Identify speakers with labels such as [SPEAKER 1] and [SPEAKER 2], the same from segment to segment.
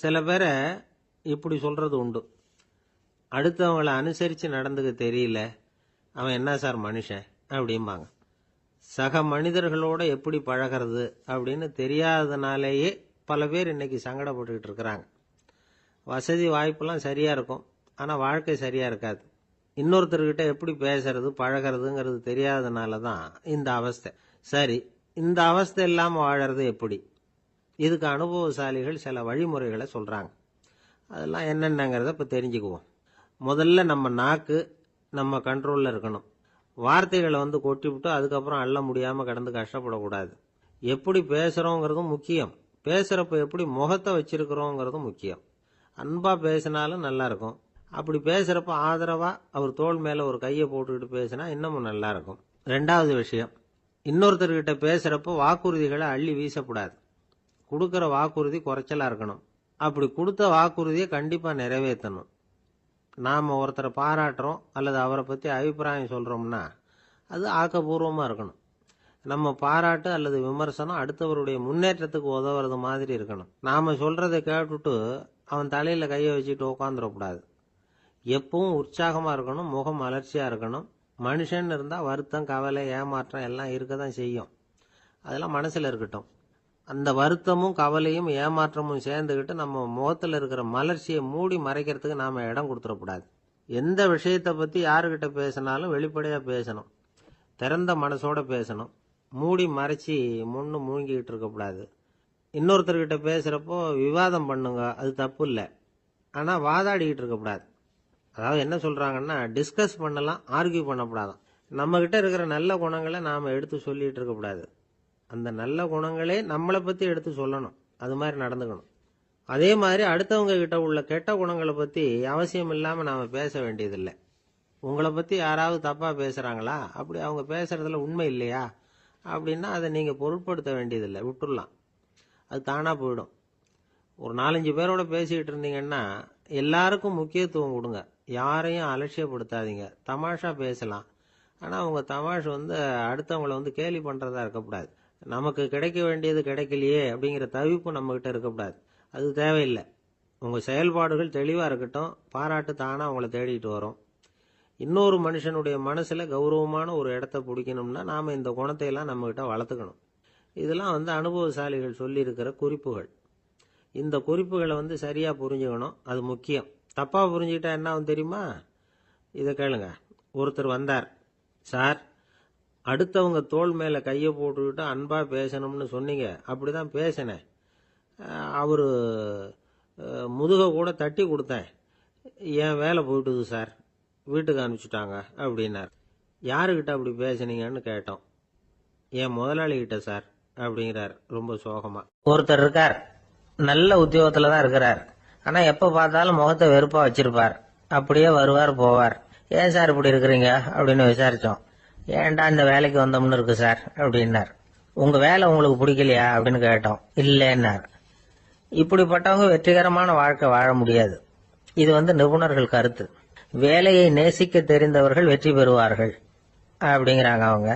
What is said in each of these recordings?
[SPEAKER 1] சில பேரை இப்படி சொல்றது உண்டு, அடுத்தவங்களை அனுசரித்து நடந்துக்க தெரியல, அவன் என்ன சார் மனுஷன் அப்படிம்பாங்க. சக மனிதர்களோட எப்படி பழகிறது அப்படின்னு தெரியாததுனாலேயே பல பேர் இன்னைக்கு சங்கடப்பட்டுக்கிட்டு இருக்கிறாங்க. வசதி வாய்ப்பெல்லாம் சரியாக இருக்கும், ஆனால் வாழ்க்கை சரியாக இருக்காது. இன்னொருத்தர்கிட்ட எப்படி பேசுறது பழகிறதுங்கிறது தெரியாததுனால தான் இந்த அவஸ்தை. சரி, இந்த அவஸ்தை இல்லாமல் வாழறது எப்படி? இதுக்கு அனுபவசாலிகள் சில வழிமுறைகளை சொல்கிறாங்க. அதெல்லாம் என்னென்னங்கிறத இப்போ தெரிஞ்சுக்குவோம். முதல்ல நம்ம நாக்கு நம்ம கண்ட்ரோலில் இருக்கணும். வார்த்தைகளை கொட்டிவிட்டு அதுக்கப்புறம் அள்ள முடியாமல் கடந்து கஷ்டப்படக்கூடாது. எப்படி பேசுகிறோங்கிறதும் முக்கியம், பேசுகிறப்ப எப்படி முகத்தை வச்சிருக்கிறோங்கிறதும் முக்கியம். அன்பாக பேசினாலும் நல்லா இருக்கும். அப்படி பேசுகிறப்ப ஆதரவாக அவர் தோள் மேலே ஒரு கையை போட்டுக்கிட்டு பேசினா இன்னமும் நல்லா இருக்கும். ரெண்டாவது விஷயம், இன்னொருத்தர்கிட்ட பேசுகிறப்ப வாக்குறுதிகளை அள்ளி வீசக்கூடாது. கொடுக்குற வாக்குறுதி குறைச்சலாக இருக்கணும். அப்படி கொடுத்த வாக்குறுதியை கண்டிப்பாக நிறைவேற்றணும். நாம் ஒருத்தரை பாராட்டுறோம் அல்லது அவரை பற்றி அபிப்பிராயம் சொல்கிறோம்னா அது ஆக்கப்பூர்வமாக இருக்கணும். நம்ம பாராட்டு அல்லது விமர்சனம் அடுத்தவருடைய முன்னேற்றத்துக்கு உதவுறது மாதிரி இருக்கணும். நாம் சொல்கிறத கேட்டுட்டு அவன் தலையில் கையை வச்சுட்டு உட்காந்துடக்கூடாது. எப்பவும் உற்சாகமாக இருக்கணும், முகம் மலர்ச்சியாக இருக்கணும். மனுஷன் இருந்தால் வருத்தம், கவலை, ஏமாற்றம் எல்லாம் இருக்க தான் செய்யும். அதெல்லாம் மனசில் இருக்கட்டும். அந்த வருத்தமும் கவலையும் ஏமாற்றமும் சேர்ந்துக்கிட்டு நம்ம முகத்தில் இருக்கிற மலர்ச்சியை மூடி மறைக்கிறதுக்கு நாம் இடம் கொடுத்துடக்கூடாது. எந்த விஷயத்தை பற்றி யாருக்கிட்ட பேசினாலும் வெளிப்படையாக பேசணும், திறந்த மனசோட பேசணும். மூடி மறைச்சி முன்னு மூழ்கிக்கிட்டு இருக்கக்கூடாது. இன்னொருத்தர்கிட்ட பேசுகிறப்போ விவாதம் பண்ணுங்க, அது தப்பு இல்லை. ஆனால் வாதாடிக்கிட்டு இருக்கக்கூடாது. அதாவது என்ன சொல்கிறாங்கன்னா, டிஸ்கஸ் பண்ணலாம், ஆர்கியூ பண்ணக்கூடாதான். நம்மக்கிட்ட இருக்கிற நல்ல குணங்களை நாம் எடுத்து சொல்லிகிட்டு இருக்கக்கூடாது. அந்த நல்ல குணங்களே நம்மளை பற்றி எடுத்து சொல்லணும், அது மாதிரி நடந்துக்கணும். அதே மாதிரி அடுத்தவங்க கிட்ட உள்ள கெட்ட குணங்களை பற்றி அவசியம் இல்லாமல் நாம் பேச வேண்டியதில்லை. உங்களை பற்றி யாராவது தப்பாக பேசுகிறாங்களா, அப்படி அவங்க பேசுகிறதுல உண்மை இல்லையா அப்படின்னா அதை நீங்கள் பொருட்படுத்த வேண்டியதில்லை, விட்டுடலாம். அது தானாக போயிடும். ஒரு 4-5 பேரோட பேசிக்கிட்டு இருந்தீங்கன்னா எல்லாருக்கும் முக்கியத்துவம் கொடுங்க, யாரையும் அலட்சியப்படுத்தாதீங்க. தமாஷா பேசலாம், ஆனால் அவங்க தமாஷ் அடுத்தவங்களை கேலி பண்ணுறதா இருக்கக்கூடாது. நமக்கு கிடைக்க வேண்டியது கிடைக்கலையே அப்படிங்கிற தவிப்பு நம்மகிட்ட இருக்கக்கூடாது, அது தேவையில்லை. உங்கள் செயல்பாடுகள் தெளிவாக இருக்கட்டும், பாராட்டு தானாக அவங்கள தேடிட்டு வரும். இன்னொரு மனுஷனுடைய மனசில் கௌரவமான ஒரு இடத்த பிடிக்கணும்னா நாம் இந்த குணத்தையெல்லாம் நம்மகிட்ட வளர்த்துக்கணும். இதெல்லாம் அனுபவசாலிகள் சொல்லியிருக்கிற குறிப்புகள். இந்த குறிப்புகளை சரியாக புரிஞ்சுக்கணும், அது முக்கியம். தப்பாக புரிஞ்சுக்கிட்டா என்ன ஆகும் தெரியுமா? இதை கேளுங்க. ஒருத்தர் வந்தார், சார் அடுத்தவங்க தோள் மேலே கையை போட்டுக்கிட்டு அன்பாக பேசணும்னு சொன்னீங்க, அப்படி தான் பேசினேன். அவர் முதுகை கூட தட்டி கொடுத்தேன், என் வேலை போயிட்டுது சார், வீட்டுக்கு அனுப்பிச்சிட்டாங்க அப்படின்னார். யாருக்கிட்ட அப்படி பேசுனீங்கன்னு கேட்டோம். என் முதலாளிகிட்ட சார் அப்படிங்கிறார் ரொம்ப சோகமாக. ஒருத்தர் இருக்கார், நல்ல உத்தியோகத்தில் தான் இருக்கிறார், ஆனால் எப்போ பார்த்தாலும் முகத்தை வெறுப்பாக வச்சிருப்பார். அப்படியே வருவார் போவார். ஏன் சார் இப்படி இருக்கிறீங்க அப்படின்னு விசாரித்தோம். ஏன்டா இந்த வேலைக்கு வந்தோம்னு இருக்கு சார் அப்படின்னார். உங்கள் வேலை உங்களுக்கு பிடிக்கலையா அப்படின்னு கேட்டோம். இல்லைன்னார். இப்படிப்பட்டவங்க வெற்றிகரமான வாழ்க்கை வாழ முடியாது. இது நிபுணர்கள் கருத்து. வேலையை நேசிக்க தெரிந்தவர்கள் வெற்றி பெறுவார்கள் அப்படிங்கிறாங்க அவங்க.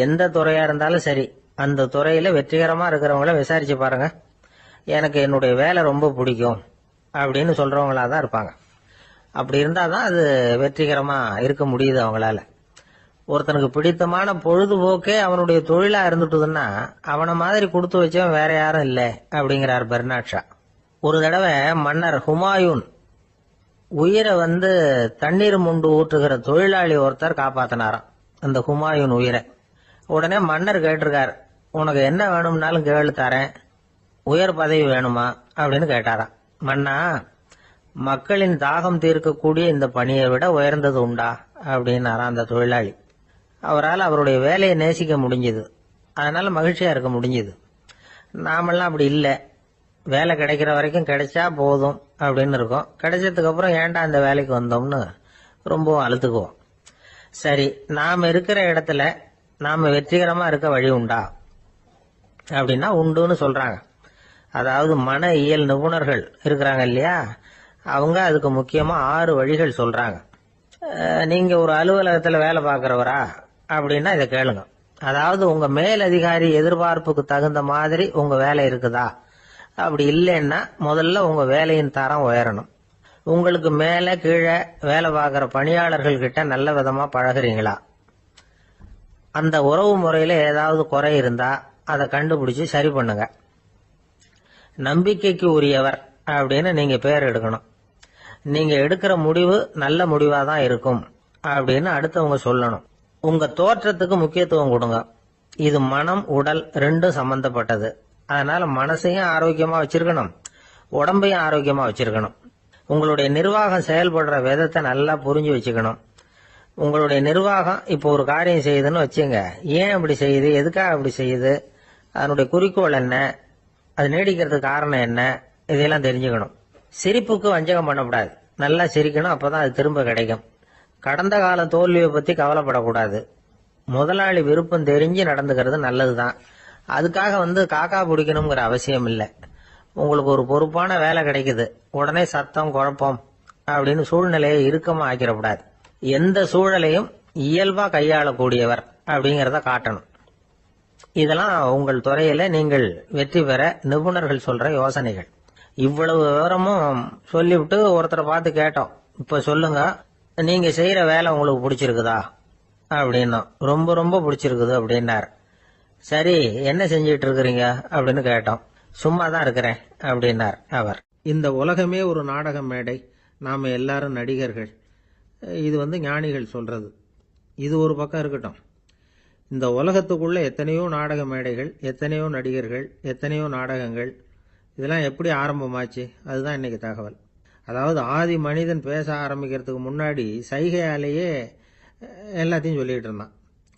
[SPEAKER 1] எந்த துறையாக இருந்தாலும் சரி, அந்த துறையில் வெற்றிகரமாக இருக்கிறவங்கள விசாரிச்சு பாருங்க. எனக்கு என்னுடைய வேலை ரொம்ப பிடிக்கும் அப்படின்னு சொல்கிறவங்களா தான் இருப்பாங்க. அப்படி இருந்தால் தான் அது வெற்றிகரமாக இருக்க முடியுது அவங்களால. ஒருத்தனுக்கு பிடித்தமான பொழுதுபோக்கே அவனுடைய தொழிலாக இருந்துட்டுதுன்னா அவனை மாதிரி கொடுத்து வச்சவன் வேற யாரும் இல்லை அப்படிங்கிறார் பெர்னாட் ஷா. ஒரு தடவை மன்னர் ஹுமாயூன் உயிரை தண்ணீர் முண்டு ஊற்றுகிற தொழிலாளி ஒருத்தர் காப்பாத்தினாராம் அந்த ஹுமாயூன் உயிரை. உடனே மன்னர் கேட்டிருக்கார், உனக்கு என்ன வேணும்னாலும் கேளு தரேன், உயர் பதவி வேணுமா அப்படின்னு கேட்டாராம். மன்னா, மக்களின் தாகம் தீர்க்கக்கூடிய இந்த பணியை விட உயர்ந்தது உண்டா அப்படின்னாராம் அந்த தொழிலாளி. அவரால் அவருடைய வேலையை நேசிக்க முடிஞ்சது, அதனால மகிழ்ச்சியா இருக்க முடிஞ்சது. நாமெல்லாம் அப்படி இல்லை, வேலை கிடைக்கிற வரைக்கும் கிடைச்சா போதும் அப்படின்னு இருக்கோம். கிடைச்சதுக்கு அப்புறம் ஏன்டா அந்த வேலைக்கு வந்தோம்னு ரொம்பவும் அழுத்துக்குவோம். சரி, நாம் இருக்கிற இடத்துல நாம வெற்றிகரமா இருக்க வழி உண்டா அப்படின்னா உண்டுன்னு சொல்றாங்க. அதாவது மன இயல் நிபுணர்கள் இருக்கிறாங்க இல்லையா, அவங்க அதுக்கு முக்கியமா 6 வழிகள் சொல்றாங்க. நீங்க ஒரு அலுவலகத்துல வேலை பார்க்கறவரா அப்படின்னா இதை கேளுங்க. அதாவது உங்க மேல் அதிகாரி எதிர்பார்ப்புக்கு தகுந்த மாதிரி உங்க வேலை இருக்குதா அப்படி இல்லைன்னா முதல்ல உங்க வேலையின் தரம் உயரணும். உங்களுக்கு மேல கீழே வேலை பார்க்குற பணியாளர்கள் கிட்ட நல்ல விதமா பழகுறீங்களா? அந்த உறவு முறையில ஏதாவது குறை இருந்தா அதை கண்டுபிடிச்சு சரி பண்ணுங்க. நம்பிக்கைக்கு உரியவர் அப்படின்னு நீங்க பேர் எடுக்கணும். நீங்க எடுக்கிற முடிவு நல்ல முடிவா தான் இருக்கும் அப்படின்னு அடுத்தவங்க சொல்லணும். உங்க தோற்றத்துக்கு முக்கியத்துவம் கொடுங்க. இது மனம் உடல் ரெண்டும் சம்பந்தப்பட்டது. அதனால மனசையும் ஆரோக்கியமா வச்சிருக்கணும், உடம்பையும் ஆரோக்கியமா வச்சிருக்கணும். உங்களுடைய நிர்வாகம் செயல்படுற விதத்தை நல்லா புரிஞ்சு வச்சுக்கணும். உங்களுடைய நிர்வாகம் இப்போ ஒரு காரியம் செய்யுதுன்னு வச்சுங்க, ஏன் அப்படி செய்யுது, எதுக்காக அப்படி செய்யுது, அதனுடைய குறிக்கோள் என்ன, அது நீடிக்கிறதுக்கு காரணம் என்ன, இதையெல்லாம் தெரிஞ்சுக்கணும். சிரிப்புக்கு வஞ்சகம் பண்ணக்கூடாது. நல்லா சிரிக்கணும், அப்பதான் அது திரும்ப கிடைக்கும். கடந்த கால தோல்வியை பத்தி கவலைப்படக்கூடாது. முதலாளி விருப்பம் தெரிஞ்சு நடந்துக்கிறது நல்லதுதான். அதுக்காக காக்கா பிடிக்கணுங்கிற அவசியம் இல்லை. உங்களுக்கு ஒரு பொறுப்பான வேலை கிடைக்குது, உடனே சத்தம் குழப்பம் அப்படின்னு சூழ்நிலையை இறுக்கமா ஆக்கிடக்கூடாது. எந்த சூழலையும் இயல்பா கையாளக்கூடியவர் அப்படிங்கறத காட்டணும். இதெல்லாம் உங்கள் துறையில நீங்கள் வெற்றி பெற நிபுணர்கள் சொல்ற யோசனைகள். இவ்வளவு விவரமும் சொல்லிவிட்டு ஒருத்தரை பார்த்து கேட்டோம், இப்ப சொல்லுங்க, நீங்க செய்யற வேலை உங்களுக்கு பிடிச்சிருக்குதா அப்படின்னா. ரொம்ப ரொம்ப பிடிச்சிருக்குது அப்படின்னார். சரி, என்ன செஞ்சிட்டு இருக்கிறீங்க அப்படின்னு கேட்டோம். சும்மா தான் இருக்கிறேன் அப்படின்னார் அவர். இந்த உலகமே ஒரு நாடக மேடை, நாம எல்லாரும் நடிகர்கள். இது ஞானிகள் சொல்றது. இது ஒரு பக்கம் இருக்கட்டும். இந்த உலகத்துக்குள்ள எத்தனையோ நாடக மேடைகள், எத்தனையோ நடிகர்கள், எத்தனையோ நாடகங்கள், இதெல்லாம் எப்படி ஆரம்பமாச்சு? அதுதான் இன்னைக்கு தகவல். அதாவது ஆதி மனிதன் பேச ஆரம்பிக்கிறதுக்கு முன்னாடி சைகையாலேயே எல்லாத்தையும் சொல்லிட்டு இருந்தான்.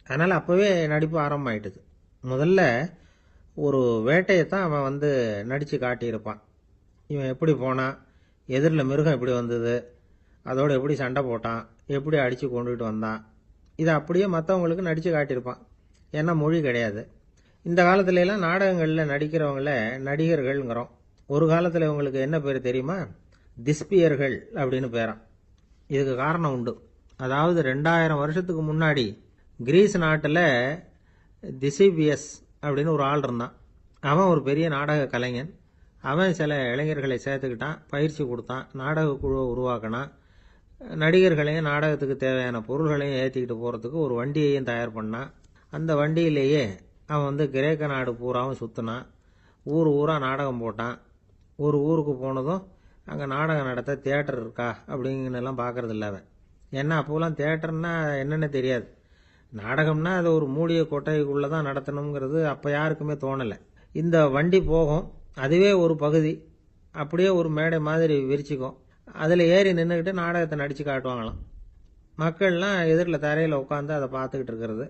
[SPEAKER 1] அதனால அப்பவே நடிப்பு ஆரம்பமாயிட்டுது. முதல்ல ஒரு வேட்டையத்தான் அவன் நடிச்சு காட்டியிருப்பான். இவன் எப்படி போனான், எதிரில் மிருகம் எப்படி வந்தது, அதோட எப்படி சண்டை போட்டான், எப்படி அடிச்சு கொண்டுட்டு வந்தான், இதை அப்படியே மற்றவங்களுக்கு நடிச்சு காட்டியிருப்பான். ஏன்னா மொழி கிடையாது. இந்த காலத்துல எல்லாம் நாடகங்கள்ல நடிக்கிறவங்கள நடிகர்கள்ங்கிறோம். ஒரு காலத்துல இவங்களுக்கு என்ன பேர் தெரியுமா? திஸ்பியர்கள் அப்படின்னு பேராம். இதுக்கு காரணம் உண்டு. அதாவது 2000 வருஷத்துக்கு முன்னாடி கிரீஸ் நாட்டுல திசிபியஸ் அப்படின்னு ஒரு ஆள் இருந்தான். அவன் ஒரு பெரிய நாடக கலைஞன். அவன் சில இளைஞர்களை சேர்த்துக்கிட்டான், பயிற்சி கொடுத்தான், நாடக குழுவை உருவாக்கினான். நடிகர்களையும் நாடகத்துக்கு தேவையான பொருள்களையும் ஏற்றிக்கிட்டு போறதுக்கு ஒரு வண்டியையும் தயார் பண்ணான். அந்த வண்டியிலேயே அவன் கிரேக்க நாடு பூராவும் சுத்தினான். ஊர் ஊரா நாடகம் போட்டான். ஒரு ஊருக்கு போனதும் அங்கே நாடகம் நடத்த தியேட்டர் இருக்கா அப்படிங்கலாம் பார்க்கறது இல்லை அவன். ஏன்னா அப்போலாம் தியேட்டர்னா என்னன்னு தெரியாது. நாடகம்னா அது ஒரு மூடிய கொட்டைக்குள்ளே தான் நடத்தணுங்கிறது அப்போ யாருக்குமே தோணலை. இந்த வண்டி போகும், அதுவே ஒரு பகுதி அப்படியே ஒரு மேடை மாதிரி விரிச்சிக்கும். அதில் ஏறி நின்றுக்கிட்டு நாடகத்தை நடித்து காட்டுவாங்களாம். மக்கள்லாம் எதிரில் தரையில் உட்காந்து அதை பார்த்துக்கிட்டு இருக்கிறது.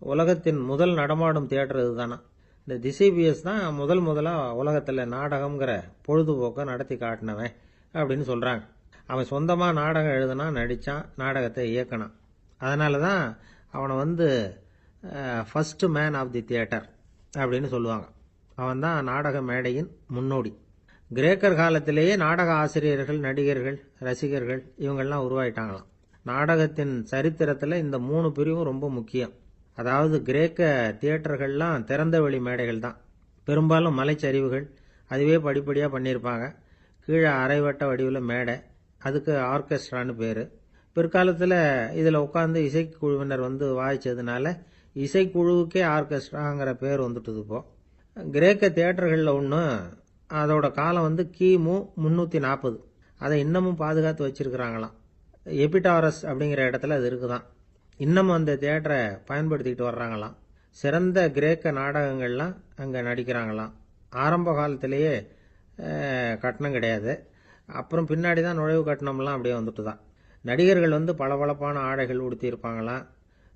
[SPEAKER 1] உலகத்தின் முதல் நடமாடும் தியேட்டர் இதுதானா. இந்த திசிபியஸ் தான் முதலாக உலகத்தில் நாடகம்ங்கிற பொழுதுபோக்கை நடத்தி காட்டினவன் அப்படின்னு சொல்கிறாங்க. அவன் சொந்தமாக நாடகம் எழுதுனா, நடித்தான், நாடகத்தை இயக்கினான். அதனால தான் அவனை first man of the theatre அப்படின்னு சொல்லுவாங்க. அவன் தான் நாடக மேடையின் முன்னோடி. கிரேக்கர் காலத்திலேயே நாடக ஆசிரியர்கள், நடிகர்கள், ரசிகர்கள் இவங்கெல்லாம் உருவாயிட்டாங்களாம். நாடகத்தின் சரித்திரத்தில் இந்த 3 பிரிவும் ரொம்ப முக்கியம். அதாவது கிரேக்க தியேட்டர்கள்லாம் திறந்த வெளி மேடைகள் தான். பெரும்பாலும் மலைச்சரிவுகள், அதுவே படிப்படியாக பண்ணியிருப்பாங்க. கீழே அரைவட்ட வடிவில் மேடை, அதுக்கு ஆர்கெஸ்ட்ரான்னு பேர். பிற்காலத்தில் இதில் உட்காந்து இசைக்குழுவினர் வாய்ச்சதுனால இசைக்குழுவுக்கே ஆர்கெஸ்ட்ராங்கிற பேர் வந்துட்டுது. இப்போ கிரேக்க தியேட்டர்களில் ஒன்று, அதோட காலம் கிமு 340. அதை இன்னமும் பாதுகாத்து வச்சிருக்கிறாங்களாம். எபிடாரஸ் அப்படிங்கிற இடத்துல அது இருக்குதான். இன்னமும் அந்த தியேட்டரை பயன்படுத்திக்கிட்டு வர்றாங்களாம். சிறந்த கிரேக்க நாடகங்கள்லாம் அங்கே நடிக்கிறாங்களாம். ஆரம்ப காலத்திலேயே கட்டணம் கிடையாது. அப்புறம் பின்னாடி தான் நுழைவு கட்டணம்லாம் அப்படியே வந்துட்டு தான். நடிகர்கள் பளபளப்பான ஆடைகள் உடுத்தியிருப்பாங்களாம்.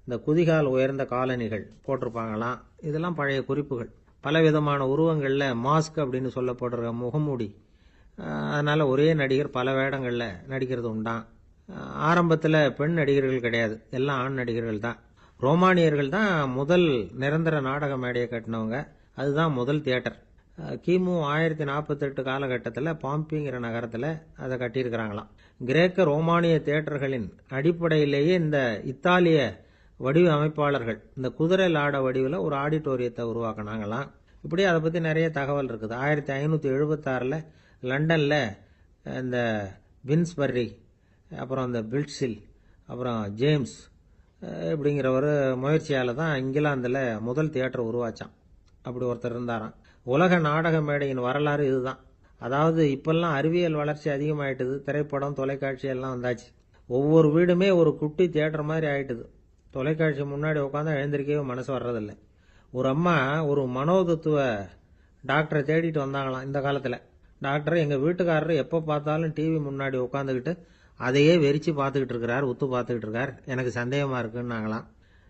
[SPEAKER 1] இந்த குதிகால் உயர்ந்த காலணிகள் போட்டிருப்பாங்களாம். இதெல்லாம் பழைய குறிப்புகள். பலவிதமான உருவங்களில் மாஸ்க் அப்படின்னு சொல்லப்படுற முகமூடி. அதனால் ஒரே நடிகர் பல வேடங்களில் நடிக்கிறது உண்டான். ஆரம்பத்தில் பெண் நடிகர்கள் கிடையாது, எல்லாம் ஆண் நடிகர்கள் தான். ரோமானியர்கள் தான் முதல் நிரந்தர நாடக மேடையை கட்டினவங்க. அதுதான் முதல் தியேட்டர். கிமு 1048 காலகட்டத்தில் பாம்பிங்கிற நகரத்தில் அதை கட்டியிருக்கிறாங்களாம். கிரேக்க ரோமானிய தியேட்டர்களின் அடிப்படையிலேயே இந்த இத்தாலிய வடிவ அமைப்பாளர்கள் இந்த குதிரை லாட வடிவில் ஒரு ஆடிட்டோரியத்தை உருவாக்கினாங்களாம். இப்படி அதை பற்றி நிறைய தகவல் இருக்குது. 1576 லண்டனில் இந்த வின்ஸ்பர்ரி, அப்புறம் இந்த பில்ட்ஸில், அப்புறம் ஜேம்ஸ் இப்படிங்கிற ஒரு முயற்சியால் தான் இங்கிலாந்தில் முதல் தியேட்டர் உருவாச்சான். அப்படி ஒருத்தர் இருந்தாராம். உலக நாடக மேடையின் வரலாறு இதுதான். அதாவது இப்பெல்லாம் அறிவியல் வளர்ச்சி அதிகமாயிட்டுது, திரைப்படம் தொலைக்காட்சி எல்லாம் வந்தாச்சு. ஒவ்வொரு வீடுமே ஒரு குட்டி தியேட்டர் மாதிரி ஆயிட்டுது. தொலைக்காட்சி முன்னாடி உட்காந்து எழுந்திருக்கவே மனசு வர்றதில்லை. ஒரு அம்மா ஒரு மனோதத்துவ டாக்டரை தேடிட்டு வந்தாங்களாம் இந்த காலத்தில். டாக்டர், எங்கள் வீட்டுக்காரர் எப்போ பார்த்தாலும் டிவி முன்னாடி உட்காந்துக்கிட்டு அதையே வெறிச்சு பார்த்துக்கிட்டு இருக்கிறார், உத்து பார்த்துக்கிட்டு இருக்கார், எனக்கு சந்தேகமாக இருக்குன்னாங்களாம்.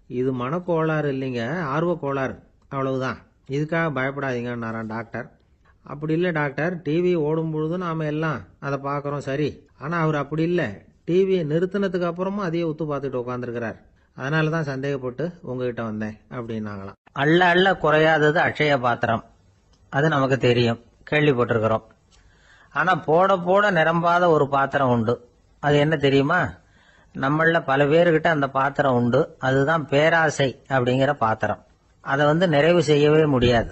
[SPEAKER 1] இது மனக்கோளாறு இல்லைங்க, ஆர்வ கோளாறு, அவ்வளவுதான், இதுக்காக பயப்படாதீங்கன்னாராம் டாக்டர். அப்படி இல்லை டாக்டர், டிவி ஓடும் பொழுது நாம் எல்லாம் அதை பார்க்குறோம் சரி, ஆனால் அவர் அப்படி இல்லை, டிவியை நிறுத்தினதுக்கு அப்புறமும் அதையே உத்து பார்த்துட்டு உட்காந்துருக்கிறார், அதனால தான் சந்தேகப்பட்டு உங்ககிட்ட வந்தேன் அப்படின்னாங்களாம். அள்ள அள்ள குறையாதது அட்சய பாத்திரம், அது நமக்கு தெரியும், கேள்விப்பட்டிருக்கிறோம். ஆனால் போட போட நிரம்பாத ஒரு பாத்திரம் உண்டு. அது என்ன தெரியுமா? நம்மள பல பேர்கிட்ட அந்த பாத்திரம் உண்டு. அதுதான் பேராசை அப்படிங்கிற பாத்திரம். அதை நிறைவு செய்யவே முடியாது.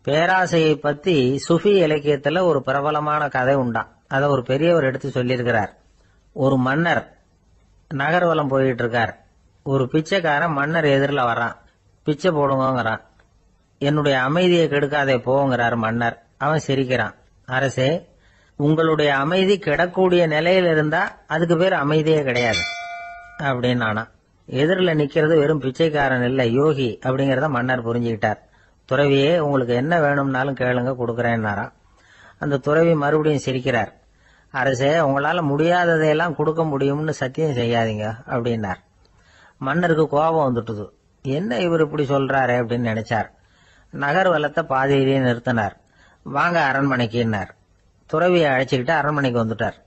[SPEAKER 1] பேராசையை பற்றி சுஃபி இலக்கியத்தில் ஒரு பிரபலமான கதை உண்டாம். அதை ஒரு பெரியவர் எடுத்து சொல்லியிருக்கிறார். ஒரு மன்னர் நகர்வலம் போயிட்டு இருக்கார். ஒரு பிச்சைக்காரன் மன்னர் எதிரில் வர்றான். பிச்சை போடுங்கிறான். என்னுடைய அமைதியை கெடுக்காதே போங்கிறார் மன்னர். அவன் சிரிக்கிறான். அரசே, உங்களுடைய அமைதி கெடக்கூடிய நிலையில் இருந்தா அதுக்கு பேர் அமைதியே கிடையாது அப்படின்னு நானா. எதிரில் நிக்கிறது வெறும் பிச்சைக்காரன் இல்லை, யோகி அப்படிங்கிறத மன்னர் புரிஞ்சுக்கிட்டார். துறவியே, உங்களுக்கு என்ன வேணும்னாலும் கேளுங்க, கொடுக்குறேன்னாரா. அந்த துறவி மறுபடியும் சிரிக்கிறார். அரசே, உங்களால முடியாததையெல்லாம் கொடுக்க முடியும்னு சத்தியம் செய்யாதீங்க அப்படின்னார். மன்னருக்கு கோபம் வந்துட்டுது. என்ன இவர் இப்படி சொல்றாரு அப்படின்னு நினைச்சார். நகர்வலத்தை பாதியிலேயே நிறுத்தினார். வாங்க அரண்மனைக்குன்னார். துறவியை அழைச்சிக்கிட்டு அரண்மனைக்கு வந்துட்டார்.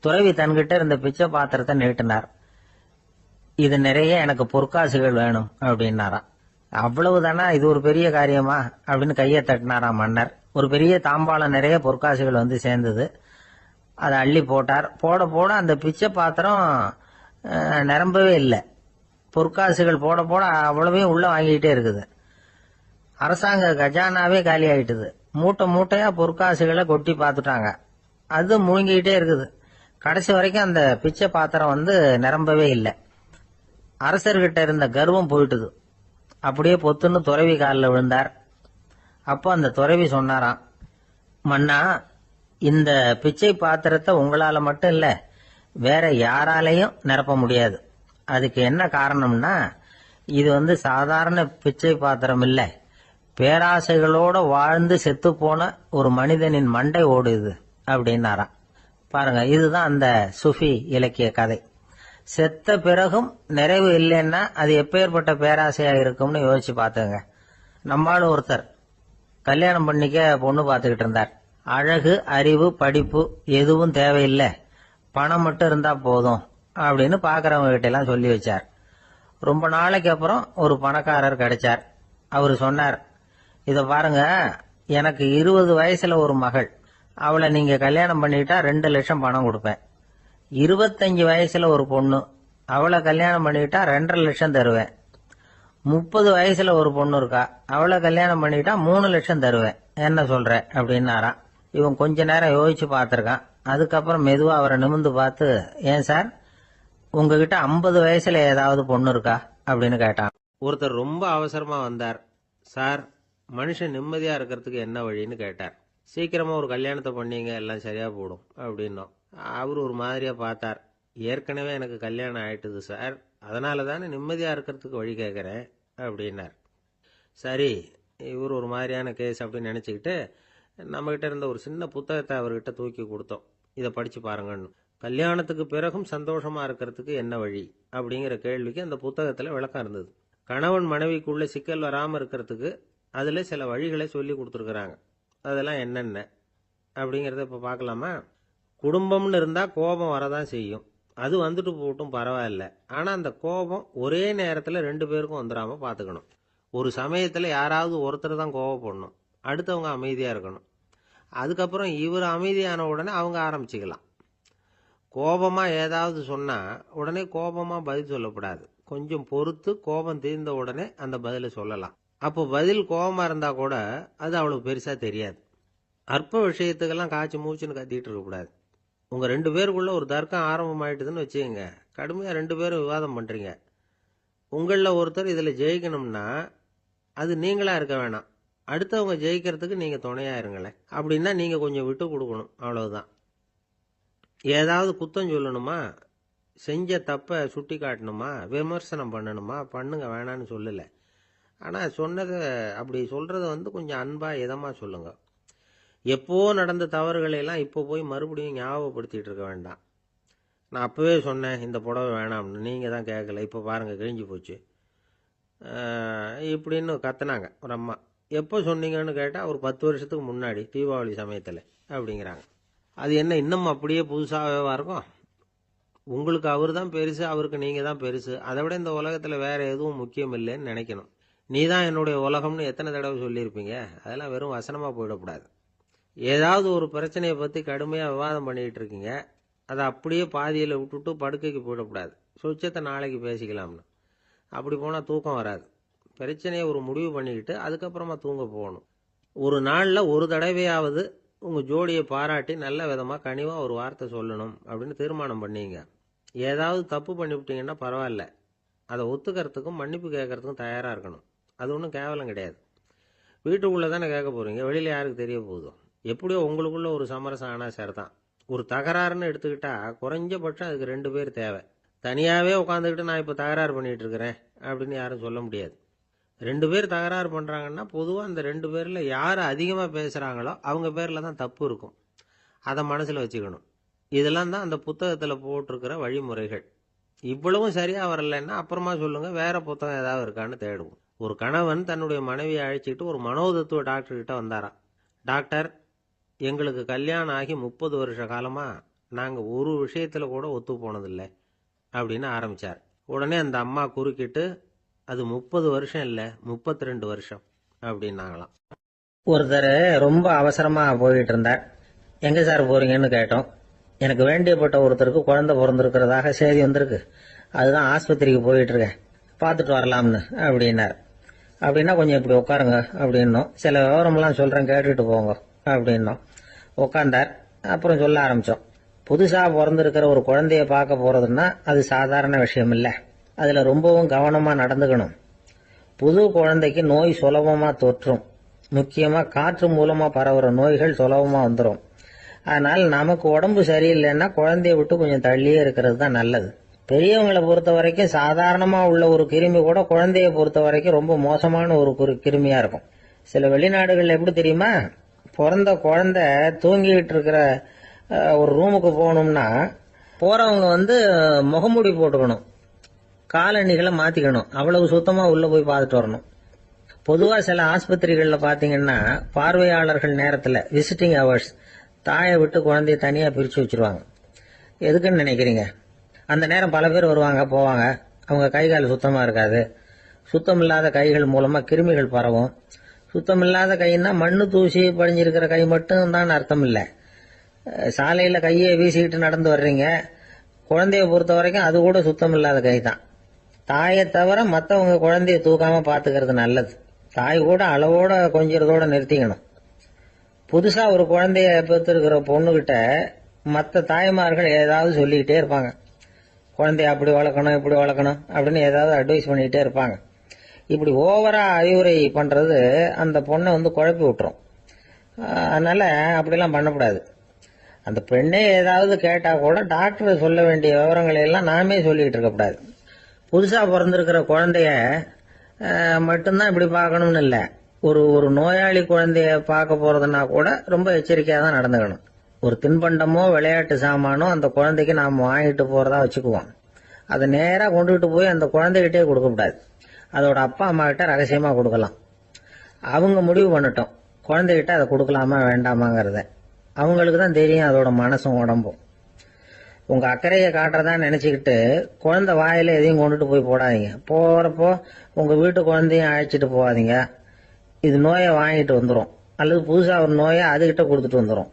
[SPEAKER 1] துறவி தன்கிட்ட இருந்த பிச்சை பாத்திரத்தை நீட்டினார். இது நிறைய எனக்கு பொற்காசுகள் வேணும் அப்படின்னாராம். அவ்வளவுதானா, இது ஒரு பெரிய காரியமா அப்படின்னு கையை தட்டினாராம் மன்னர். ஒரு பெரிய தாம்பாளம் நிறைய பொற்காசுகள் சேர்ந்தது. அதை அள்ளி போட்டார். போட போட அந்த பிச்சை பாத்திரம் நிரம்பவே இல்லை. பொற்காசுகள் போட போட அவ்வளவையும் உள்ள வாங்கிக்கிட்டே இருக்குது. அரசாங்க கஜானாவே காலி ஆயிட்டுது. மூட்டை மூட்டையா பொற்காசுகளை கொட்டி பார்த்துட்டாங்க. அது முழுங்கிக்கிட்டே இருக்குது. கடைசி வரைக்கும் அந்த பிச்சை பாத்திரம் நிரம்பவே இல்லை. அரசர்கிட்ட இருந்த கர்வம் போயிட்டுது. அப்படியே பொத்துன்னு துறவி காலில் விழுந்தார். அப்போ அந்த துறவி சொன்னாராம், மன்னா, இந்த பிச்சை பாத்திரத்தை உங்களால மட்டும் இல்ல, வேற யாராலையும் நிரப்ப முடியாது. அதுக்கு என்ன காரணம்னா, இது சாதாரண பிச்சை பாத்திரம் இல்லை, பேராசைகளோட வாழ்ந்து செத்து போன ஒரு மனிதனின் மண்டை ஓடுது அப்படின்னாராம். பாருங்க, இதுதான் அந்த சுஃபி இலக்கிய கதை. செத்த பிறகும் நிறைவு இல்லைன்னா அது எப்பேற்பட்ட பேராசையா இருக்கும்னு யோசிச்சு பார்த்துங்க. நம்மால் ஒருத்தர் கல்யாணம் பண்ணிக்க பொண்ணு பார்த்துக்கிட்டு இருந்தார். அழகு, அறிவு, படிப்பு எதுவும் தேவையில்லை, பணம் மட்டும் இருந்தா போதும் அப்படின்னு பாக்குறவங்க கிட்ட எல்லாம் சொல்லி வச்சார். ரொம்ப நாளைக்கு அப்புறம் ஒரு பணக்காரர் கிடைச்சார். அவரு சொன்னார், இத பாருங்க, எனக்கு 20 வயசுல ஒரு மகள், அவளை நீங்க கல்யாணம் பண்ணிட்டா 2 லட்சம் பணம் கொடுப்பேன். 25 வயசுல ஒரு பொண்ணு, அவளை கல்யாணம் பண்ணிட்டா 2.5 லட்சம் தருவேன். 30 வயசுல ஒரு பொண்ணு இருக்கா, அவளை கல்யாணம் பண்ணிட்டா 3 லட்சம் தருவேன். என்ன சொல்ற அப்படின்னாராம். இவன் கொஞ்ச நேரம் யோசிச்சு பார்த்திருக்கான். அதுக்கப்புறம் மெதுவா அவரை நிமிர்ந்து பார்த்து, ஏன் சார், உங்ககிட்ட 50 வயசுல ஏதாவது பொண்ணு இருக்கா அப்படின்னு கேட்டான். ஒருத்தர் ரொம்ப அவசரமா வந்தார். சார், மனுஷன் நிம்மதியா இருக்கிறதுக்கு என்ன வழின்னு கேட்டார். சீக்கிரமா ஒரு கல்யாணத்தை பண்ணீங்க, எல்லாம் சரியா போடும் அப்படின்னோம். அவர் ஒரு மாதிரியா பார்த்தார். ஏற்கனவே எனக்கு கல்யாணம் ஆயிட்டுது சார், அதனால தானே நிம்மதியா இருக்கிறதுக்கு வழி கேட்கறேன் அப்படின்னார். சரி, இவர் ஒரு மாதிரியான கேஸ் அப்படின்னு நினைச்சுக்கிட்டு நம்மகிட்ட இருந்த ஒரு சின்ன புத்தகத்தை அவர்கிட்ட தூக்கி கொடுத்தோம். இதை படிச்சு பாருங்கன்னு. கல்யாணத்துக்கு பிறகும் சந்தோஷமா இருக்கிறதுக்கு என்ன வழி அப்படிங்கிற கேள்விக்கு அந்த புத்தகத்துல விளக்கம் இருந்தது. கணவன் மனைவிக்குள்ள சிக்கல் வராம இருக்கிறதுக்கு அதுல சில வழிகளை சொல்லி கொடுத்துருக்குறாங்க. அதெல்லாம் என்னென்ன அப்படிங்கிறத இப்ப பார்க்கலாமா? குடும்பம்னு இருந்தா கோபம் வரதான் செய்யும். அது வந்துட்டு போட்டும் பரவாயில்ல. ஆனா அந்த கோபம் ஒரே நேரத்துல 2 பேருக்கும் வந்துடாம பாத்துக்கணும். ஒரு சமயத்துல யாராவது ஒருத்தர் தான் கோபப்படணும், அடுத்தவங்க அமைதியா இருக்கணும். அதுக்கப்புறம் இவர் அமைதியான உடனே அவங்க ஆரம்பிச்சுக்கலாம். கோபமா ஏதாவது சொன்னா உடனே கோபமா பதில் சொல்லக்கூடாது. கொஞ்சம் பொறுத்து கோபம் தீர்ந்த உடனே அந்த பதிலை சொல்லலாம். அப்போ பதில் கோபமா இருந்தா கூட அது அவளுக்கு பெருசா தெரியாது. அற்ப விஷயத்துக்கெல்லாம் காய்ச்சி மூச்சுன்னு கத்திட்டு இருக்கக்கூடாது. உங்க 2 பேருக்குள்ள ஒரு தர்க்கம் ஆரம்பமாயிட்டுதுன்னு வச்சுக்கோங்க, கடுமையா 2 பேரும் விவாதம் பண்றீங்க. உங்களில் ஒருத்தர் இதுல ஜெயிக்கணும்னா அது நீங்களா இருக்க வேணாம், அடுத்தவங்க ஜெயிக்கிறதுக்கு நீங்க துணையா இருங்களேன். அப்படின்னா நீங்க கொஞ்சம் விட்டு கொடுக்கணும், அவ்வளவுதான். ஏதாவது குத்தம் சொல்லணுமா, செஞ்ச தப்பை சுட்டி காட்டணுமா, விமர்சனம் பண்ணணுமா, பண்ணுங்க, வேணான்னு சொல்லல. ஆனா சொன்னதை அப்படி சொல்றத கொஞ்சம் அன்பா இதமா சொல்லுங்க. எப்போ நடந்த தவறுகளை எல்லாம் இப்போ போய் மறுபடியும் ஞாபகப்படுத்திட்டு இருக்க வேண்டாம். நான் அப்பவே சொன்னேன் இந்த புடவை வேணாம்னு, நீங்க தான் கேட்கல, இப்போ பாருங்க கிழிஞ்சு போச்சு இப்படின்னு கத்துனாங்க ஒரு அம்மா. எப்போ சொன்னீங்கன்னு கேட்டால் ஒரு 10 வருஷத்துக்கு முன்னாடி தீபாவளி சமயத்தில் அப்படிங்கிறாங்க. அது என்ன இன்னும் அப்படியே புதுசாகவே இருக்கும்? உங்களுக்கு அவர் தான் பெருசு, அவருக்கு நீங்கள் தான் பெருசு. அதை விட இந்த உலகத்தில் வேற எதுவும் முக்கியம் இல்லைன்னு நினைக்கணும். நீ தான் என்னுடைய உலகம்னு எத்தனை தடவை சொல்லியிருப்பீங்க? அதெல்லாம் வெறும் வசனமாக போயிடக்கூடாது. ஏதாவது ஒரு பிரச்சனையை பற்றி கடுமையாக விவாதம் பண்ணிக்கிட்டு இருக்கீங்க, அதை அப்படியே பாதியில் விட்டுட்டு படுக்கைக்கு போயிடக்கூடாது. சொச்சத்தை நாளைக்கு பேசிக்கலாம்னு. அப்படி போனால் தூக்கம் வராது. பிரச்சனையை ஒரு முடிவு பண்ணிக்கிட்டு அதுக்கப்புறமா தூங்க போகணும். ஒரு நாளில் ஒரு தடவையாவது உங்கள் ஜோடியை பாராட்டி நல்ல விதமாக கனிவாக ஒரு வார்த்தை சொல்லணும் அப்படின்னு தீர்மானம் பண்ணீங்க. ஏதாவது தப்பு பண்ணிவிட்டீங்கன்னா பரவாயில்ல, அதை ஒத்துக்கிறதுக்கும் மன்னிப்பு கேட்கறதுக்கும் தயாராக இருக்கணும். அது ஒன்றும் கேவலம் கிடையாது. வீட்டுக்குள்ளே தானே கேட்க போகிறீங்க, வெளியில் யாருக்கு தெரிய போகுதோ? எப்படியோ உங்களுக்குள்ள ஒரு சமரசம் ஆனால் சரிதான். ஒரு தகராறுன்னு எடுத்துக்கிட்டா குறைஞ்சபட்சம் அதுக்கு 2 பேர் தேவை. தனியாகவே உட்காந்துக்கிட்டு நான் இப்போ தகராறு பண்ணிகிட்டு இருக்கிறேன் அப்படின்னு யாரும் சொல்ல முடியாது. 2 பேர் தகராறு பண்ணுறாங்கன்னா பொதுவாக அந்த 2 பேரில் யார் அதிகமாக பேசுகிறாங்களோ அவங்க பேரில் தான் தப்பு இருக்கும். அதை மனசில் வச்சுக்கணும். இதெல்லாம் தான் அந்த புத்தகத்தில் போட்டிருக்கிற வழிமுறைகள். இவ்வளவும் சரியாக வரலைன்னா அப்புறமா சொல்லுங்கள், வேற புத்தகம் ஏதாவது இருக்கான்னு தேடுவோம். ஒரு கணவன் தன்னுடைய மனைவியை அழைச்சிட்டு ஒரு மனோதத்துவ டாக்டர்கிட்ட வந்தாராம். டாக்டர், எங்களுக்கு கல்யாணம் ஆகி 30 வருஷ காலமாக நாங்கள் ஒரு விஷயத்தில் கூட ஒத்து போனதில்லை அப்படின்னு ஆரம்பித்தார். உடனே அந்த அம்மா குறுக்கிட்டு, அது 30 வருஷம் இல்லை 32 வருஷம் அப்படின்னாங்களாம். ஒருத்தர் ரொம்ப அவசரமாக போயிட்டு இருந்தார். எங்கே சார் போகிறீங்கன்னு கேட்டோம். எனக்கு வேண்டியப்பட்ட ஒருத்தருக்கு குழந்தை பிறந்திருக்கிறதாக செய்தி வந்திருக்கு, அதுதான் ஆஸ்பத்திரிக்கு போயிட்டு இருக்கேன், பார்த்துட்டு வரலாம்னு அப்படின்னார். அப்படின்னா கொஞ்சம் இப்படி உட்காருங்க அப்படின்னோம். சில விவரம்லாம் சொல்கிறேன் கேட்டுட்டு போங்க அப்படின்னோம். உட்காந்தார். அப்புறம் சொல்ல ஆரம்பித்தோம். புதுசாக பிறந்திருக்கிற ஒரு குழந்தைய பார்க்க போகிறதுன்னா அது சாதாரண விஷயம் இல்லை, அதில் ரொம்பவும் கவனமாக நடந்துக்கணும். புது குழந்தைக்கு நோய் சுலபமாக தொற்றும். முக்கியமாக காற்று மூலமாக பரவுற நோய்கள் சுலபமாக வந்துடும். அதனால் நமக்கு உடம்பு சரியில்லைன்னா குழந்தைய விட்டு கொஞ்சம் தள்ளியே இருக்கிறது தான் நல்லது. பெரியவங்களை பொறுத்த வரைக்கும் சாதாரணமாக உள்ள ஒரு கிருமி கூட குழந்தைய பொறுத்த வரைக்கும் ரொம்ப மோசமான ஒரு கிருமியாக இருக்கும். சில வெளிநாடுகள் எப்படி தெரியுமா, பிறந்த குழந்தை தூங்கிட்டு இருக்கிற ஒரு ரூமுக்கு போகணும்னா போகிறவங்க முகமூடி போட்டுக்கணும், காலணிகளை மாற்றிக்கணும், அவ்வளவு சுத்தமாக உள்ளே போய் பார்த்துட்டு வரணும். பொதுவாக சில ஆஸ்பத்திரிகளில் பார்த்தீங்கன்னா பார்வையாளர்கள் நேரத்தில் விசிட்டிங் ஹவர்ஸ் தாயை விட்டு குழந்தைய தனியாக பிரித்து வச்சுருவாங்க. எதுக்குன்னு நினைக்கிறீங்க? அந்த நேரம் பல பேர் வருவாங்க போவாங்க, அவங்க கை கால் சுத்தமாக இருக்காது. சுத்தமில்லாத கைகள் மூலமாக கிருமிகள் பரவும். சுத்தமில்லாத கைன்னா மண்ணு தூசி படிஞ்சிருக்கிற கை மட்டும் தான் அர்த்தம் இல்லை. சாலையில் கையை வீசிக்கிட்டு நடந்து வர்றீங்க, குழந்தைய பொறுத்த வரைக்கும் அது கூட சுத்தமில்லாத கை தான். தாயை தவிர மற்றவங்க குழந்தைய தூக்காமல் பார்த்துக்கிறது நல்லது. தாய் கூட அளவோட கொஞ்சிறதோட நிறுத்திக்கணும். புதுசாக ஒரு குழந்தைய பெற்றிருக்கிற பொண்ணுகிட்ட மற்ற தாய்மார்கள் ஏதாவது சொல்லிக்கிட்டே இருப்பாங்க. குழந்தைய அப்படி வளர்க்கணும் இப்படி வளர்க்கணும் அப்படின்னு ஏதாவது அட்வைஸ் பண்ணிக்கிட்டே இருப்பாங்க. இப்படி ஓவரா அறிவுரை பண்ணுறது அந்த பொண்ணை குழப்பி விட்டுரும். அதனால் அப்படிலாம் பண்ணக்கூடாது. அந்த பெண்ணே ஏதாவது கேட்டால் கூட டாக்டர் சொல்ல வேண்டிய விவரங்களை எல்லாம் நாமே சொல்லிக்கிட்டு இருக்கக்கூடாது. புதுசாக பிறந்திருக்கிற குழந்தைய மட்டும்தான் இப்படி பார்க்கணும்னு இல்லை. ஒரு நோயாளி குழந்தைய பார்க்க போகிறதுனா கூட ரொம்ப எச்சரிக்கையாக தான் நடந்துக்கணும். ஒரு தின்பண்டமோ விளையாட்டு சாமானோ அந்த குழந்தைக்கு நாம் வாங்கிட்டு போகிறதா வச்சுக்குவோம். அதை நேராக கொண்டுகிட்டு போய் அந்த குழந்தைகிட்டே கொடுக்கக்கூடாது. அதோட அப்பா அம்மா கிட்ட ரகசியமாக கொடுக்கலாம். அவங்க முடிவு பண்ணட்டும் குழந்தைகிட்ட அதை கொடுக்கலாமா வேண்டாமாங்கிறத. அவங்களுக்கு தான் தெரியும் அதோட மனசும் உடம்பும். உங்கள் அக்கறையை காட்டுறதா நினச்சிக்கிட்டு குழந்தை வாயில் எதையும் கொண்டுட்டு போய் போடாதீங்க. போகிறப்போ உங்கள் வீட்டு குழந்தையும் அழைச்சிட்டு போகாதீங்க. இது நோயை வாங்கிட்டு வந்துடும், அல்லது புதுசாக ஒரு நோயை அதுகிட்ட கொடுத்துட்டு வந்துடும்.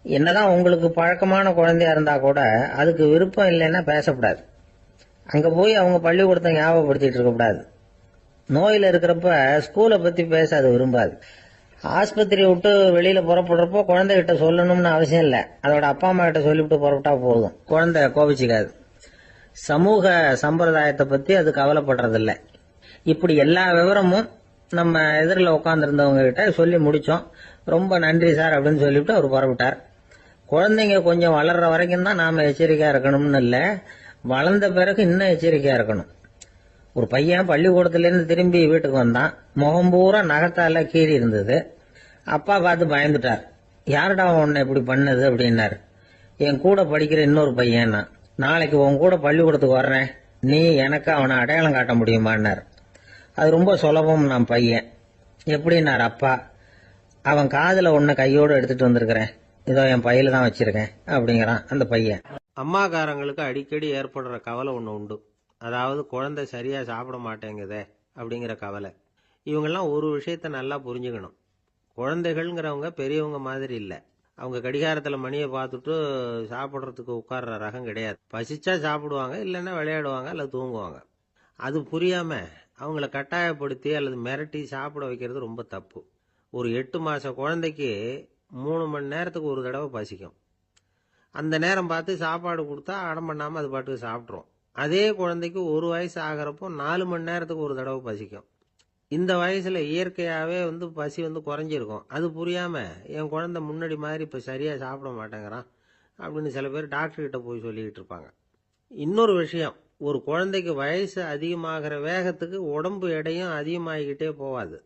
[SPEAKER 1] என்னதான் உங்களுக்கு பழக்கமான குழந்தையா இருந்தால் கூட அதுக்கு விருப்பம் இல்லைன்னா பேசக்கூடாது. அங்கே போய் அவங்க பள்ளிக்கூடத்தை ஞாபகப்படுத்திட்டு இருக்கக்கூடாது.
[SPEAKER 2] நோயில இருக்கிறப்ப ஸ்கூலை பத்தி பேச அது விரும்பாது. ஆஸ்பத்திரி விட்டு வெளியில புறப்படுறப்போ குழந்தைகிட்ட சொல்லணும்னு அவசியம் இல்லை. அதோட அப்பா அம்மா கிட்ட சொல்லிவிட்டு புறப்பட்டா போதும், குழந்தை கோபிச்சுக்காது. சமூக சம்பிரதாயத்தை பத்தி அது கவலைப்படுறதில்ல. இப்படி எல்லா விவரமும் நம்ம எதிரில் உட்காந்துருந்தவங்க கிட்ட சொல்லி முடிச்சோம். ரொம்ப நன்றி சார் அப்படின்னு சொல்லிவிட்டு அவர் புறப்பட்டார். குழந்தைங்க கொஞ்சம் வளர்ற வரைக்கும் தான் நாம எச்சரிக்கையா இருக்கணும்னு இல்லை, வளர்ந்த பிறகு இன்னும் எச்சரிக்கையா இருக்கணும். ஒரு பையன் பள்ளிக்கூடத்திலேருந்து திரும்பி வீட்டுக்கு வந்தான். முகம் பூரா நகத்தால கீறி இருந்தது. அப்பா பார்த்து பயந்துட்டார். யாருடா உன்னை இப்படி பண்ணது அப்படின்னாரு. என் கூட படிக்கிற இன்னொரு பையன். நாளைக்கு உன் கூட பள்ளிக்கூடத்துக்கு வர்றேன், நீ எனக்கு அவனை அடையாளம் காட்ட முடியுமான்னார். அது ரொம்ப சுலபம் நான் பையன். எப்படின்னார் அப்பா. அவன் காதுல ஒன்ன கையோடு எடுத்துட்டு வந்திருக்கிறேன், இதோ என் பையில தான் வச்சிருக்கேன் அப்படிங்கிறான் அந்த பையன்.
[SPEAKER 1] அம்மாக்காரங்களுக்கு அடிக்கடி ஏற்படுற கவலை ஒன்று உண்டு. அதாவது குழந்தை சரியா சாப்பிட மாட்டேங்குதே அப்படிங்கிற கவலை. இவங்கெல்லாம் ஒரு விஷயத்த நல்லா புரிஞ்சுக்கணும். குழந்தைகள்ங்கிறவங்க பெரியவங்க மாதிரி இல்லை. அவங்க கடிகாரத்தில் மணியை பார்த்துட்டு சாப்பிட்றதுக்கு உட்கார்ற ரகம் கிடையாது. பசிச்சா சாப்பிடுவாங்க, இல்லைன்னா விளையாடுவாங்க அல்லது தூங்குவாங்க. அது புரியாம அவங்கள கட்டாயப்படுத்தி அல்லது மிரட்டி சாப்பிட வைக்கிறது ரொம்ப தப்பு. ஒரு 8 மாச குழந்தைக்கு 3 மணி நேரத்துக்கு ஒரு தடவை பசிக்கும். அந்த நேரம் பார்த்து சாப்பாடு கொடுத்தா அடம் பண்ணாமல் அது பாட்டுக்கு சாப்பிட்றோம். அதே குழந்தைக்கு 1 வயசு ஆகிறப்போ 4 மணி நேரத்துக்கு ஒரு தடவை பசிக்கும். இந்த வயசுல இயற்கையாகவே பசி குறைஞ்சிருக்கும். அது புரியாம என் குழந்தை முன்னாடி மாதிரி இப்போ சரியாக சாப்பிட மாட்டேங்கிறான் அப்படின்னு சில பேர் டாக்டர்கிட்ட போய் சொல்லிக்கிட்டு இருப்பாங்க. இன்னொரு விஷயம், ஒரு குழந்தைக்கு வயசு அதிகமாகிற வேகத்துக்கு உடம்பு எடையும் அதிகமாகிக்கிட்டே போகாது.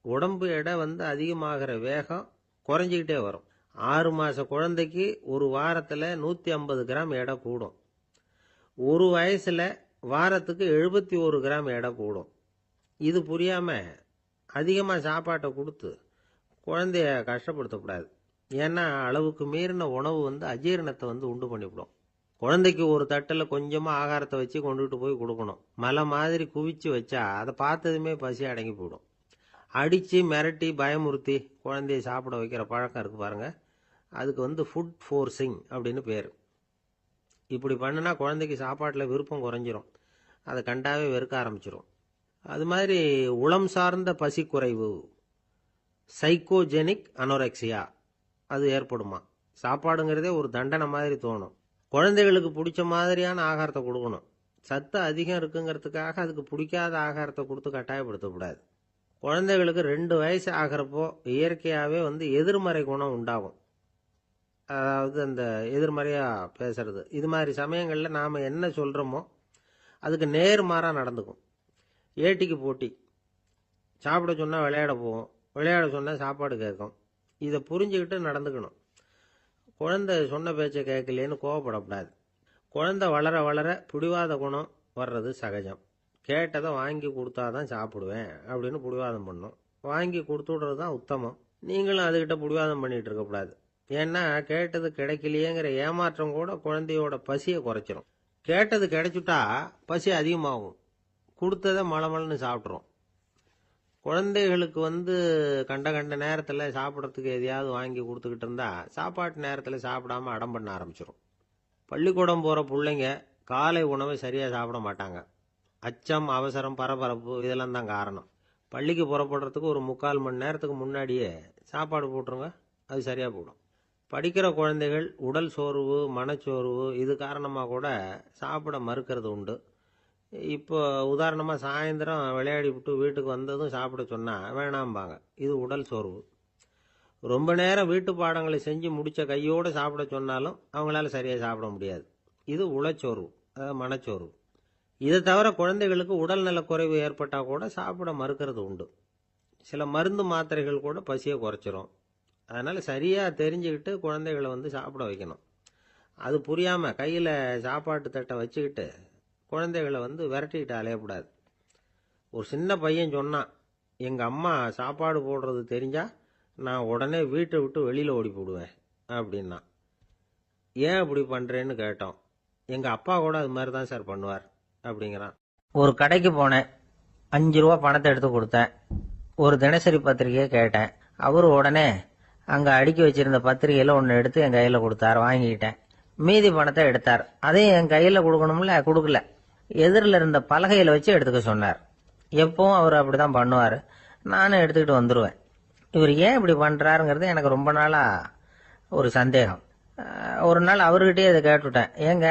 [SPEAKER 1] உடம்பு எடை அதிகமாகிற வேகம் குறைஞ்சிக்கிட்டே வரும். 6 மாச குழந்தைக்கு ஒரு வாரத்தில் 150 கிராம் எடை கூடும். ஒரு வயசுல வாரத்துக்கு 71 கிராம் எடை கூடும். இது புரியாம அதிகமாக சாப்பாட்டை கொடுத்து குழந்தைய கஷ்டப்படுத்தக்கூடாது. ஏன்னா அளவுக்கு மீறின உணவு அஜீரணத்தை உண்டு பண்ணிவிடும். குழந்தைக்கு ஒரு தட்டில் கொஞ்சமாக ஆகாரத்தை வச்சு கொண்டுகிட்டு போய் கொடுக்கணும். மலை மாதிரி குவிச்சு வச்சா அதை பார்த்ததுமே பசி அடங்கி போயிடும். அடித்து மிரட்டி பயமுறுத்தி குழந்தைய சாப்பிட வைக்கிற பழக்கம் இருக்கு பாருங்க, அதுக்கு ஃபுட் ஃபோர்ஸிங் அப்படின்னு பேர். இப்படி பண்ணினா குழந்தைக்கு சாப்பாட்டில் விருப்பம் குறைஞ்சிரும், அதை கண்டாவே வெறுக்க ஆரம்பிச்சிடும். அது மாதிரி உளம் சார்ந்த பசி குறைவு, சைக்கோஜெனிக் அனோரெக்சியா, அது ஏற்படுமா. சாப்பாடுங்கிறதே ஒரு தண்டனை மாதிரி தோணும். குழந்தைகளுக்கு பிடிச்ச மாதிரியான ஆகாரத்தை கொடுக்கணும். சத்து அதிகம் இருக்குங்கிறதுக்காக அதுக்கு பிடிக்காத ஆகாரத்தை கொடுத்து கட்டாயப்படுத்தக்கூடாது. குழந்தைகளுக்கு 2 வயசு ஆகிறப்போ இயற்கையாகவே எதிர்மறை குணம் உண்டாகும். அதாவது அந்த எதிர்மறையாக பேசுறது. இது மாதிரி சமயங்களில் நாம் என்ன சொல்கிறோமோ அதுக்கு நேர்மாறாக நடந்துக்கும். ஏட்டிக்கு போட்டி. சாப்பிட சொன்னால் விளையாட போவோம், விளையாட சொன்னால் சாப்பாடு கேட்கும். இதை புரிஞ்சுக்கிட்டு நடந்துக்கணும். குழந்தை சொன்ன பேச்சை கேட்கலேன்னு கோவப்படக்கூடாது. குழந்தை வளர வளர பிடிவாத குணம் வர்றது சகஜம். கேட்டதை வாங்கி கொடுத்தாதான் சாப்பிடுவேன் அப்படின்னு பிடிவாதம் பண்ணும். வாங்கி கொடுத்து விடுறது தான் உத்தமம். நீங்களும் அதுகிட்ட பிடிவாதம் பண்ணிட்டு இருக்கக்கூடாது. ஏன்னா கேட்டது கிடைக்கலையேங்கிற ஏமாற்றம் கூட குழந்தையோட பசியை குறைச்சிரும். கேட்டது கிடைச்சுட்டா பசி அதிகமாகும், கொடுத்ததை மலமலன்னு சாப்பிட்றோம். குழந்தைகளுக்கு கண்ட கண்ட நேரத்தில் சாப்பிட்றதுக்கு எதையாவது வாங்கி கொடுத்துக்கிட்டு இருந்தா சாப்பாட்டு நேரத்தில் சாப்பிடாம அடம் பண்ண ஆரம்பிச்சிடும். பள்ளிக்கூடம் போகிற பிள்ளைங்க காலை உணவை சரியாக சாப்பிட மாட்டாங்க. அச்சம், அவசரம், பரபரப்பு இதெல்லாம் தான் காரணம். பள்ளிக்கு புறப்படுறதுக்கு ஒரு 3/4 மணி நேரத்துக்கு முன்னாடியே சாப்பாடு போட்டுருங்க, அது சரியாக போடும். படிக்கிற குழந்தைகள் உடல் சோர்வு, மனச்சோர்வு இது காரணமாக கூட சாப்பிட மறுக்கிறது உண்டு. இப்போ உதாரணமாக சாயந்தரம் விளையாடி விட்டு வீட்டுக்கு வந்ததும் சாப்பிட சொன்னால் வேணாம்பாங்க. இது உடல் சோர்வு. ரொம்ப நேரம் வீட்டு பாடங்களை செஞ்சு முடித்த கையோடு சாப்பிட சொன்னாலும் அவங்களால சரியாக சாப்பிட முடியாது. இது உளச்சோர்வு, அதாவது மனச்சோர்வு. இதை தவிர குழந்தைகளுக்கு உடல் நலக்குறைவு ஏற்பட்டால் கூட சாப்பிட மறுக்கிறது உண்டு. சில மருந்து மாத்திரைகள் கூட பசியை குறைச்சிரும். அதனால் சரியாக தெரிஞ்சுக்கிட்டு குழந்தைகளை சாப்பிட வைக்கணும். அது புரியாமல் கையில் சாப்பாட்டு தட்டை வச்சுக்கிட்டு குழந்தைகளை விரட்டிக்கிட்டு அலையக்கூடாது. ஒரு சின்ன பையன் சொன்னான், எங்கள் அம்மா சாப்பாடு போடுறது தெரிஞ்சால் நான் உடனே வீட்டை விட்டு வெளியில் ஓடி போடுவேன் அப்படின்னா. ஏன் அப்படி பண்ணுறேன்னு கேட்டோம். எங்கள் அப்பா கூட அது மாதிரி தான் சார் பண்ணுவார் அப்படிங்கிறான்.
[SPEAKER 2] ஒரு கடைக்கு போனேன், 5 ரூபா பணத்தை எடுத்து கொடுத்தேன். ஒரு தினசரி பத்திரிகையை கேட்டேன். அவரு உடனே அங்கே அடுக்கி வச்சிருந்த பத்திரிகையில் ஒன்று எடுத்து என் கையில் கொடுத்தார், வாங்கிக்கிட்டேன். மீதி பணத்தை எடுத்தார், அதையும் என் கையில் கொடுக்கணும்ல, கொடுக்கல. எதிரில் இருந்த பலகையில் வச்சு எடுத்துக்க சொன்னார். எப்பவும் அவர் அப்படி தான் பண்ணுவார். நானும் எடுத்துக்கிட்டு வந்துடுவேன். இவர் ஏன் இப்படி பண்ணுறாருங்கிறது எனக்கு ரொம்ப நாளாக ஒரு சந்தேகம். ஒரு நாள் அவர்கிட்டயே இதை கேட்டுவிட்டேன். ஏங்க,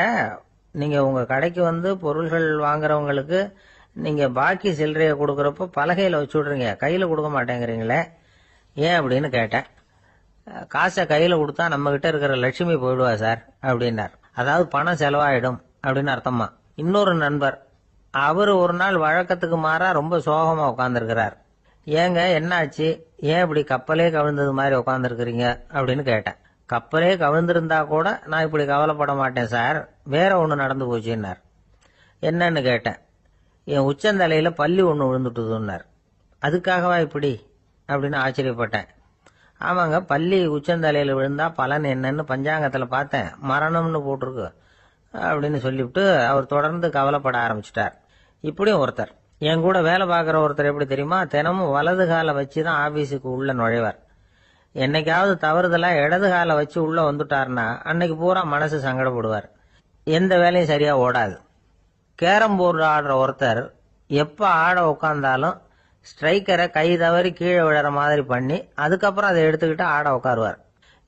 [SPEAKER 2] நீங்கள் உங்கள் கடைக்கு வந்து பொருள்கள் வாங்குறவங்களுக்கு நீங்கள் பாக்கி சில்லறையை கொடுக்குறப்போ பலகையில் வச்சு விட்றீங்க, கையில் கொடுக்க மாட்டேங்கிறீங்களே, ஏன் அப்படின்னு கேட்டேன். காசை கையில் கொடுத்தா நம்மகிட்ட இருக்கிற லட்சுமி போயிடுவா சார் அப்படின்னார். அதாவது பணம் செலவாயிடும் அப்படின்னு அர்த்தமா. இன்னொரு நண்பர், அவர் ஒரு நாள் வழக்கத்துக்கு மாறா ரொம்ப சோகமாக உட்காந்துருக்கிறார். ஏங்க என்னாச்சு, ஏன் இப்படி கப்பலே கவிழ்ந்தது மாதிரி உட்காந்துருக்கிறீங்க அப்படின்னு கேட்டேன். கப்பலே கவிழ்ந்திருந்தா கூட நான் இப்படி கவலைப்பட மாட்டேன் சார், வேற ஒன்று நடந்து போச்சுன்னார். என்னன்னு கேட்டேன். என் உச்சந்தலையில் பள்ளி ஒன்று விழுந்துட்டுதுன்னார். அதுக்காகவா இப்படி அப்படின்னு ஆச்சரியப்பட்டேன். ஆமாங்க, பள்ளி உச்சந்தலையில் விழுந்தா பலன் என்னன்னு பஞ்சாங்கத்தில் பார்த்தேன், மரணம்னு போட்டிருக்கு அப்படின்னு சொல்லிவிட்டு அவர் தொடர்ந்து கவலைப்பட ஆரம்பிச்சிட்டார். இப்படியும் ஒருத்தர், என் கூட வேலை பார்க்குற ஒருத்தர் எப்படி தெரியுமா, தினமும் வலது காலை வச்சு தான் ஆபீஸுக்கு உள்ள நுழைவார். என்னைக்காவது தவறுதலாக இடது காலை வச்சு உள்ள வந்துட்டார்னா அன்னைக்கு பூரா மனசு சங்கடப்படுவார், எந்த வேலையும் சரியா ஓடாது. கேரம் போர்டு ஆடுற ஒருத்தர் எப்போ ஆட உட்காந்தாலும் ஸ்ட்ரைக்கரை கை தவறி கீழே விழற மாதிரி பண்ணி அதுக்கப்புறம் அதை எடுத்துக்கிட்டு ஆட உட்காருவார்.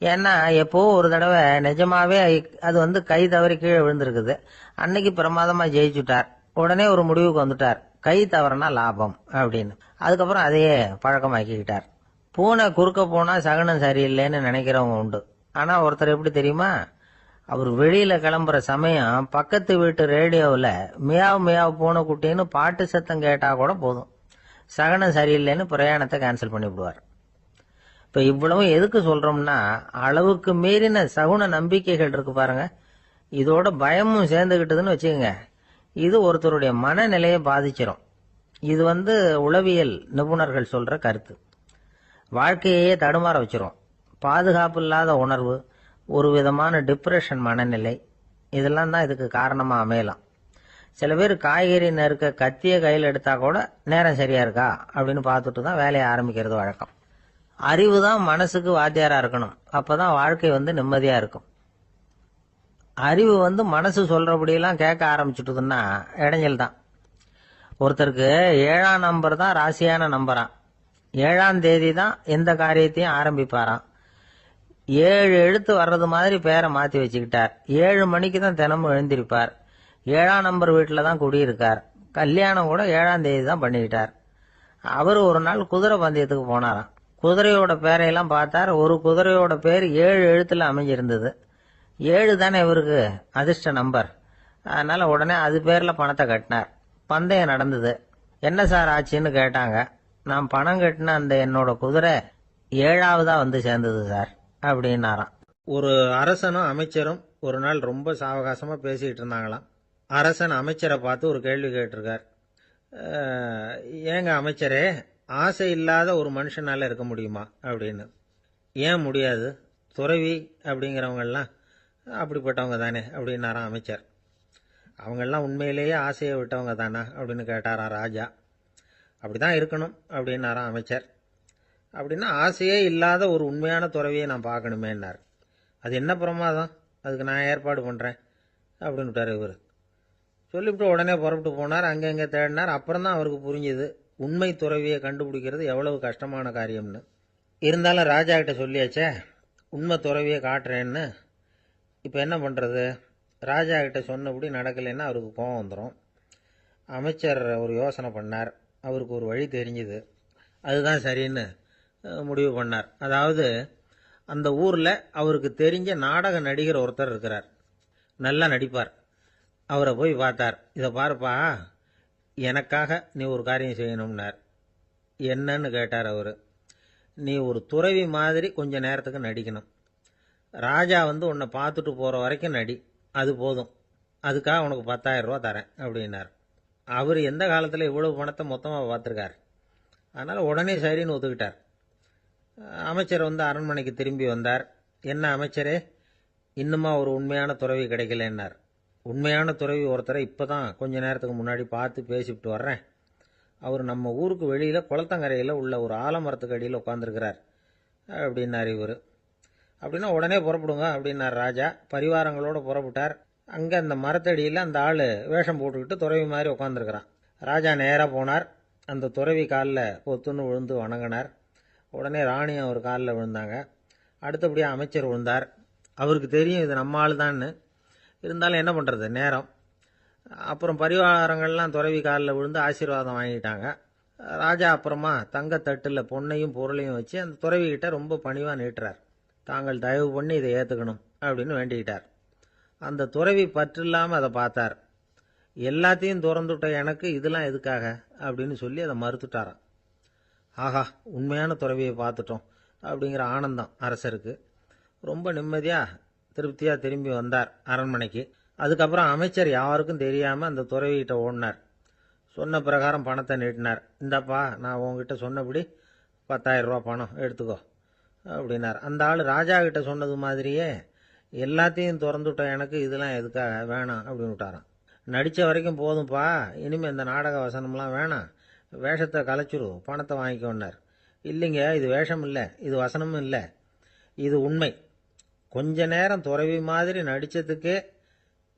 [SPEAKER 2] ஏன்னா எப்போ ஒரு தடவை நிஜமாவே அது வந்து கை தவறி கீழே விழுந்திருக்குது, அன்னைக்கு பிரமாதமா ஜெயிச்சுட்டார். உடனே ஒரு முடிவுக்கு வந்துட்டார், கை தவறுனா லாபம் அப்படின்னு. அதுக்கப்புறம் அதையே பழக்கமாக்கிக்கிட்டார். பூனை குறுக்க போனா சகனம் சரியில்லைன்னு நினைக்கிறவங்க உண்டு. ஆனா ஒருத்தர் எப்படி தெரியுமா, அவர் வெளியில கிளம்புற சமயம் பக்கத்து வீட்டு ரேடியோவில் மியாவ் மியாவ் பூனை குட்டின்னு பாட்டு சத்தம் கேட்டா கூட போதும், சகனம் சரியில்லைன்னு பிரயாணத்தை கேன்சல் பண்ணிவிடுவார். இப்ப இவ்வளவு எதுக்கு சொல்றோம்னா, அளவுக்கு மீறின சகுன நம்பிக்கைகள் இருக்கு பாருங்க, இதோட பயமும் சேர்ந்துகிட்டதுன்னு வச்சுக்கோங்க, இது ஒருத்தருடைய மனநிலையை பாதிச்சிடும். இது வந்து உளவியல் நிபுணர்கள் சொல்ற கருத்து. வாழ்க்கையே தடுமாற வச்சிரும். பாதுகாப்பு இல்லாத உணர்வு, ஒரு விதமான டிப்ரெஷன் மனநிலை, இதெல்லாம் தான் இதுக்கு காரணமா அமையலாம். சில பேர் காய்கறி நறுக்க கத்திய கையில் எடுத்தா கூட நேரம் சரியா இருக்கா அப்படின்னு பார்த்துட்டு தான் வேலையை ஆரம்பிக்கிறது வழக்கம். அறிவு தான் மனசுக்கு வாத்தியாரா இருக்கணும், அப்பதான் வாழ்க்கை வந்து நிம்மதியா இருக்கும். அறிவு வந்து மனசு சொல்றபடியெல்லாம் கேட்க ஆரம்பிச்சுட்டுதுன்னா இடைஞ்சல் தான். ஒருத்தருக்கு 7ஆம் நம்பர் தான் ராசியான நம்பராம். 7ஆம் தேதி தான் எந்த காரியத்தையும் ஆரம்பிப்பாராம். 7 எழுத்து வர்றது மாதிரி பேரை மாத்தி வச்சுக்கிட்டார். 7 மணிக்கு தான் தினமும் எழுந்திருப்பார். 7ஆம் நம்பர் வீட்டில் தான் குடியிருக்கார். கல்யாணம் கூட 7ஆம் தேதி தான் பண்ணிக்கிட்டார். அவர் ஒரு நாள் குதிரை பந்தயத்துக்கு போனாராம். குதிரையோட பேரையெல்லாம் பார்த்தார். ஒரு குதிரையோட பேர் 7 எழுத்துல அமைஞ்சிருந்தது. 7 தானே இவருக்கு அதிர்ஷ்ட நம்பர். அதனால உடனே அது பேர்ல பணத்தை கட்டினார். பந்தயம் நடந்தது. என்ன சார் ஆச்சுன்னு கேட்டாங்க. நான் பணம் கட்டின அந்த என்னோட குதிரை 7ஆவதா வந்து சேர்ந்தது சார் அப்படின்னாராம். ஒரு அரசனும் அமைச்சரும் ஒரு நாள் ரொம்ப சாவகாசமா பேசிட்டு இருந்தாங்களாம். அரசன் அமைச்சரை பார்த்து ஒரு கேள்வி கேட்டிருக்கார். ஏங்க அமைச்சரே, ஆசை இல்லாத ஒரு மனுஷனால இருக்க முடியுமா அப்படின்னு. ஏன் முடியாது, துறவி அப்படிங்கிறவங்கெல்லாம் அப்படிப்பட்டவங்க தானே அப்படின்னாராம் அமைச்சர். அவங்கெல்லாம் உண்மையிலேயே ஆசையை விட்டவங்க தானா அப்படின்னு கேட்டாராம் ராஜா. அப்படிதான் இருக்கணும் அப்படின்னாராம் அமைச்சர். அப்படின்னா ஆசையே இல்லாத ஒரு உண்மையான துறவியை நான் பார்க்கணுமேன்னார். அது என்ன பிரமாதம், அதுக்கு நான் ஏற்பாடு பண்ணுறேன் அப்படின்னு விட்டார் இவர். சொல்லிவிட்டு உடனே புறப்பட்டு போனார். அங்கங்கே தேடினார். அப்புறம் தான் அவருக்கு புரிஞ்சுது உண்மை துறவியை கண்டுபிடிக்கிறது எவ்வளவு கஷ்டமான காரியம்னு. இருந்தாலும் ராஜா கிட்ட சொல்லியாச்சே உண்மை துறவியை காட்டுறேன்னு. இப்போ என்ன பண்ணுறது, ராஜா கிட்ட சொன்னபடி நடக்கலைன்னா அவருக்கு கோபம் வந்துடும். அமைச்சர் ஒரு யோசனை பண்ணார். அவருக்கு ஒரு வழி தெரிஞ்சுது. அதுதான் சரின்னு முடிவு பண்ணார். அதாவது அந்த ஊரில் அவருக்கு தெரிஞ்ச நாடக நடிகர் ஒருத்தர் இருக்கிறார், நல்லா நடிப்பார். அவரை போய் பார்த்தார். இதை பாருப்பா, எனக்காக நீ ஒரு காரியம் செய்யணும்னார். என்னன்னு கேட்டார் அவர். நீ ஒரு துறவி மாதிரி கொஞ்ச நேரத்துக்கு நடிக்கணும். ராஜா வந்து உன்னை பார்த்துட்டு போகிற வரைக்கும் நடி, அது போதும். அதுக்காக உனக்கு 10,000 ரூபா தரேன் அப்படின்னார். அவர் எந்த காலத்தில் இவ்வளவு பணத்தை மொத்தமாக பார்த்துருக்கார். அதனால் உடனே சரின்னு ஒத்துக்கிட்டார். அமைச்சர் வந்து அரண்மனைக்கு திரும்பி வந்தார். என்ன அமைச்சரே, இன்னுமா ஒரு உண்மையான துறவி கிடைக்கலன்னார். உண்மையான துறவி ஒருத்தரை இப்போ தான் கொஞ்ச நேரத்துக்கு முன்னாடி பார்த்து பேசிவிட்டு வர்றேன். அவர் நம்ம ஊருக்கு வெளியில் குளத்தங்கரையில் உள்ள ஒரு ஆலமரத்துக்கு அடியில் உட்காந்துருக்கிறார் அப்படின்னார் இவர். அப்படின்னா உடனே புறப்படுங்க அப்படின்னார் ராஜா. பரிவாரங்களோடு புறப்பட்டார். அங்கே அந்த மரத்தடியில் அந்த ஆள் வேஷம் போட்டுக்கிட்டு துறவி மாதிரி உட்காந்துருக்கிறான். ராஜா நேராக போனார்.
[SPEAKER 1] அந்த துறவி காலில் பொத்துன்னு விழுந்து வணங்கினார். உடனே ராணியும் அவர் காலில் விழுந்தாங்க. அடுத்தபடியாக அமைச்சர் விழுந்தார். அவருக்கு தெரியும் இது நம்ம ஆள் தான்னு. இருந்தாலும் என்ன பண்ணுறது, நேரம். அப்புறம் பரிவாரங்கள்லாம் துறவி காலில் விழுந்து ஆசீர்வாதம் வாங்கிட்டாங்க. ராஜா அப்புறமா தங்கத்தட்டில் பொன்னையும் பொருளையும் வச்சு அந்த துறவிகிட்ட ரொம்ப பணிவாக நீட்டுறார். தாங்கள் தயவு பண்ணி இதை ஏற்றுக்கணும் அப்படின்னு வேண்டிக்கிட்டார். அந்த துறவி பற்று இல்லாமல் அதை பார்த்தார். எல்லாத்தையும் திறந்துட்ட எனக்கு இதெல்லாம் எதுக்காக அப்படின்னு சொல்லி அதை மறுத்துட்டாராம். ஆஹா, உண்மையான துறவியை பார்த்துட்டோம் அப்படிங்கிற ஆனந்தம் அரசருக்கு. ரொம்ப நிம்மதியாக திருப்தியாக திரும்பி வந்தார் அரண்மனைக்கு. அதுக்கப்புறம் அமைச்சர் யாருக்கும் தெரியாமல் அந்த துறவிகிட்ட ஓடினார். சொன்ன பிரகாரம் பணத்தை நீட்டினார். இந்தப்பா, நான் உங்ககிட்ட சொன்னபடி 10,000 ரூபா பணம் எடுத்துக்கோ அப்படின்னார். அந்த ஆள் ராஜா கிட்ட சொன்னது மாதிரியே எல்லாத்தையும் திறந்துட்ட எனக்கு இதெல்லாம் எதுக்காக, வேணாம் அப்படின்னு விட்டாராம். நடித்த வரைக்கும் போதும்ப்பா, இனிமேல் இந்த நாடக வசனம்லாம் வேணாம், வேஷத்தை கலைச்சிரு, பணத்தை வாங்கிக்கோன்னார். இல்லைங்க, இது வேஷம் இல்லை, இது வசனமும் இல்லை, இது உண்மை. கொஞ்ச நேரம் துறவி மாதிரி நடித்ததுக்கே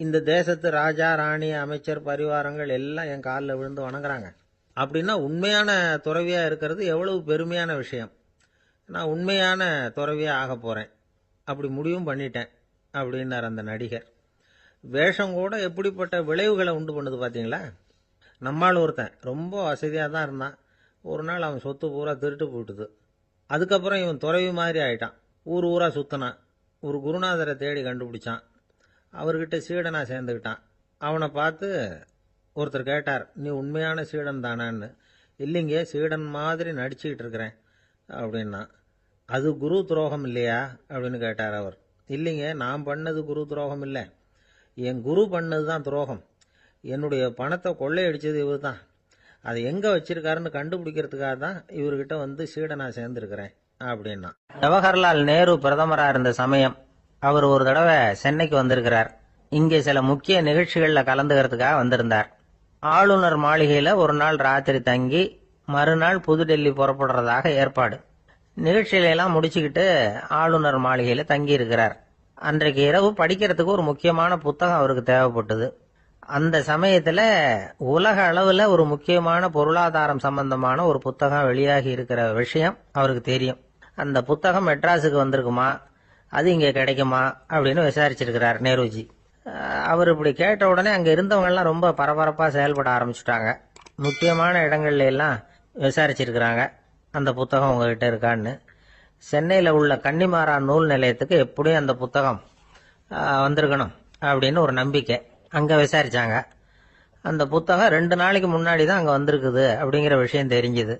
[SPEAKER 1] இந்த தேசத்து ராஜா, ராணி, அமைச்சர், பரிவாரங்கள் எல்லாம் என் காலில் விழுந்து வணங்குறாங்க. அப்படின்னா உண்மையான துறவியாக இருக்கிறது எவ்வளவு பெருமையான விஷயம். நான் உண்மையான துறவியாக ஆக போகிறேன், அப்படி முடிவும் பண்ணிட்டேன் அப்படின்னார் அந்த நடிகர். வேஷம் கூட எப்படிப்பட்ட விளைவுகளை உண்டு பண்ணுது பார்த்தீங்களா. நம்மால் ஒருத்தன் ரொம்ப வசதியாக தான் இருந்தான். ஒரு நாள் அவன் சொத்து பூரா திருட்டு போட்டுது. அதுக்கப்புறம் இவன் துறவி மாதிரி ஆயிட்டான். ஊர் ஊராக சுற்றினான். ஒரு குருநாதரை தேடி கண்டுபிடிச்சான். அவர்கிட்ட சீடனாக சேர்ந்துக்கிட்டான். அவனை பார்த்து ஒருத்தர் கேட்டார், நீ உண்மையான சீடன் தானான்னு. இல்லைங்க, சீடன் மாதிரி நடிச்சுக்கிட்டு இருக்கிறேன் அப்படின்னா. அது குரு துரோகம் இல்லையா அப்படின்னு கேட்டார் அவர். இல்லைங்க, நான் பண்ணது குரு துரோகம் இல்லை, என் குரு பண்ணது தான் துரோகம். என்னுடைய பணத்தை கொள்ளையடிச்சது இவர் தான். அதை எங்கே வச்சிருக்காருன்னு கண்டுபிடிக்கிறதுக்காக தான் இவர்கிட்ட வந்து சீடனாக சேர்ந்துருக்கிறேன் அப்படின்னா. ஜவஹர்லால் நேரு பிரதமராக இருந்த சமயம் அவர் ஒரு தடவை சென்னைக்கு வந்திருக்கிறார். இங்கே சில முக்கிய நிகழ்ச்சிகளில் கலந்துக்கிறதுக்காக வந்திருந்தார். ஆளுநர் மாளிகையில் ஒரு நாள் ராத்திரி தங்கி மறுநாள் புதுடெல்லி புறப்படுறதாக ஏற்பாடு. நிகழ்ச்சியிலெல்லாம் முடிச்சுக்கிட்டு ஆளுநர் மாளிகையில் தங்கி இருக்கிறார். அன்றைக்கு இரவு படிக்கிறதுக்கு ஒரு முக்கியமான புத்தகம் அவருக்கு தேவைப்பட்டது. அந்த சமயத்தில் உலக அளவில் ஒரு முக்கியமான பொருளாதாரம் சம்பந்தமான ஒரு புத்தகம் வெளியாகி இருக்கிற விஷயம் அவருக்கு தெரியும். அந்த புத்தகம் மெட்ராஸுக்கு வந்திருக்குமா, அது இங்கே கிடைக்குமா அப்படின்னு விசாரிச்சிருக்கிறார் நேருஜி. அவர் இப்படி கேட்ட உடனே அங்கே இருந்தவங்கெல்லாம் ரொம்ப பரபரப்பாக செயல்பட ஆரம்பிச்சுட்டாங்க. முக்கியமான இடங்கள்ல எல்லாம் விசாரிச்சிருக்கிறாங்க, அந்த புத்தகம் உங்ககிட்ட இருக்கான்னு. சென்னையில் உள்ள கன்னிமாரா நூல் நிலையத்துக்கு எப்படியும் அந்த புத்தகம் வந்திருக்கணும் அப்படின்னு ஒரு நம்பிக்கை. அங்கே விசாரிச்சாங்க. அந்த புத்தகம் 2 நாளைக்கு முன்னாடி தான் அங்கே வந்திருக்குது அப்படிங்கிற விஷயம் தெரிஞ்சுது.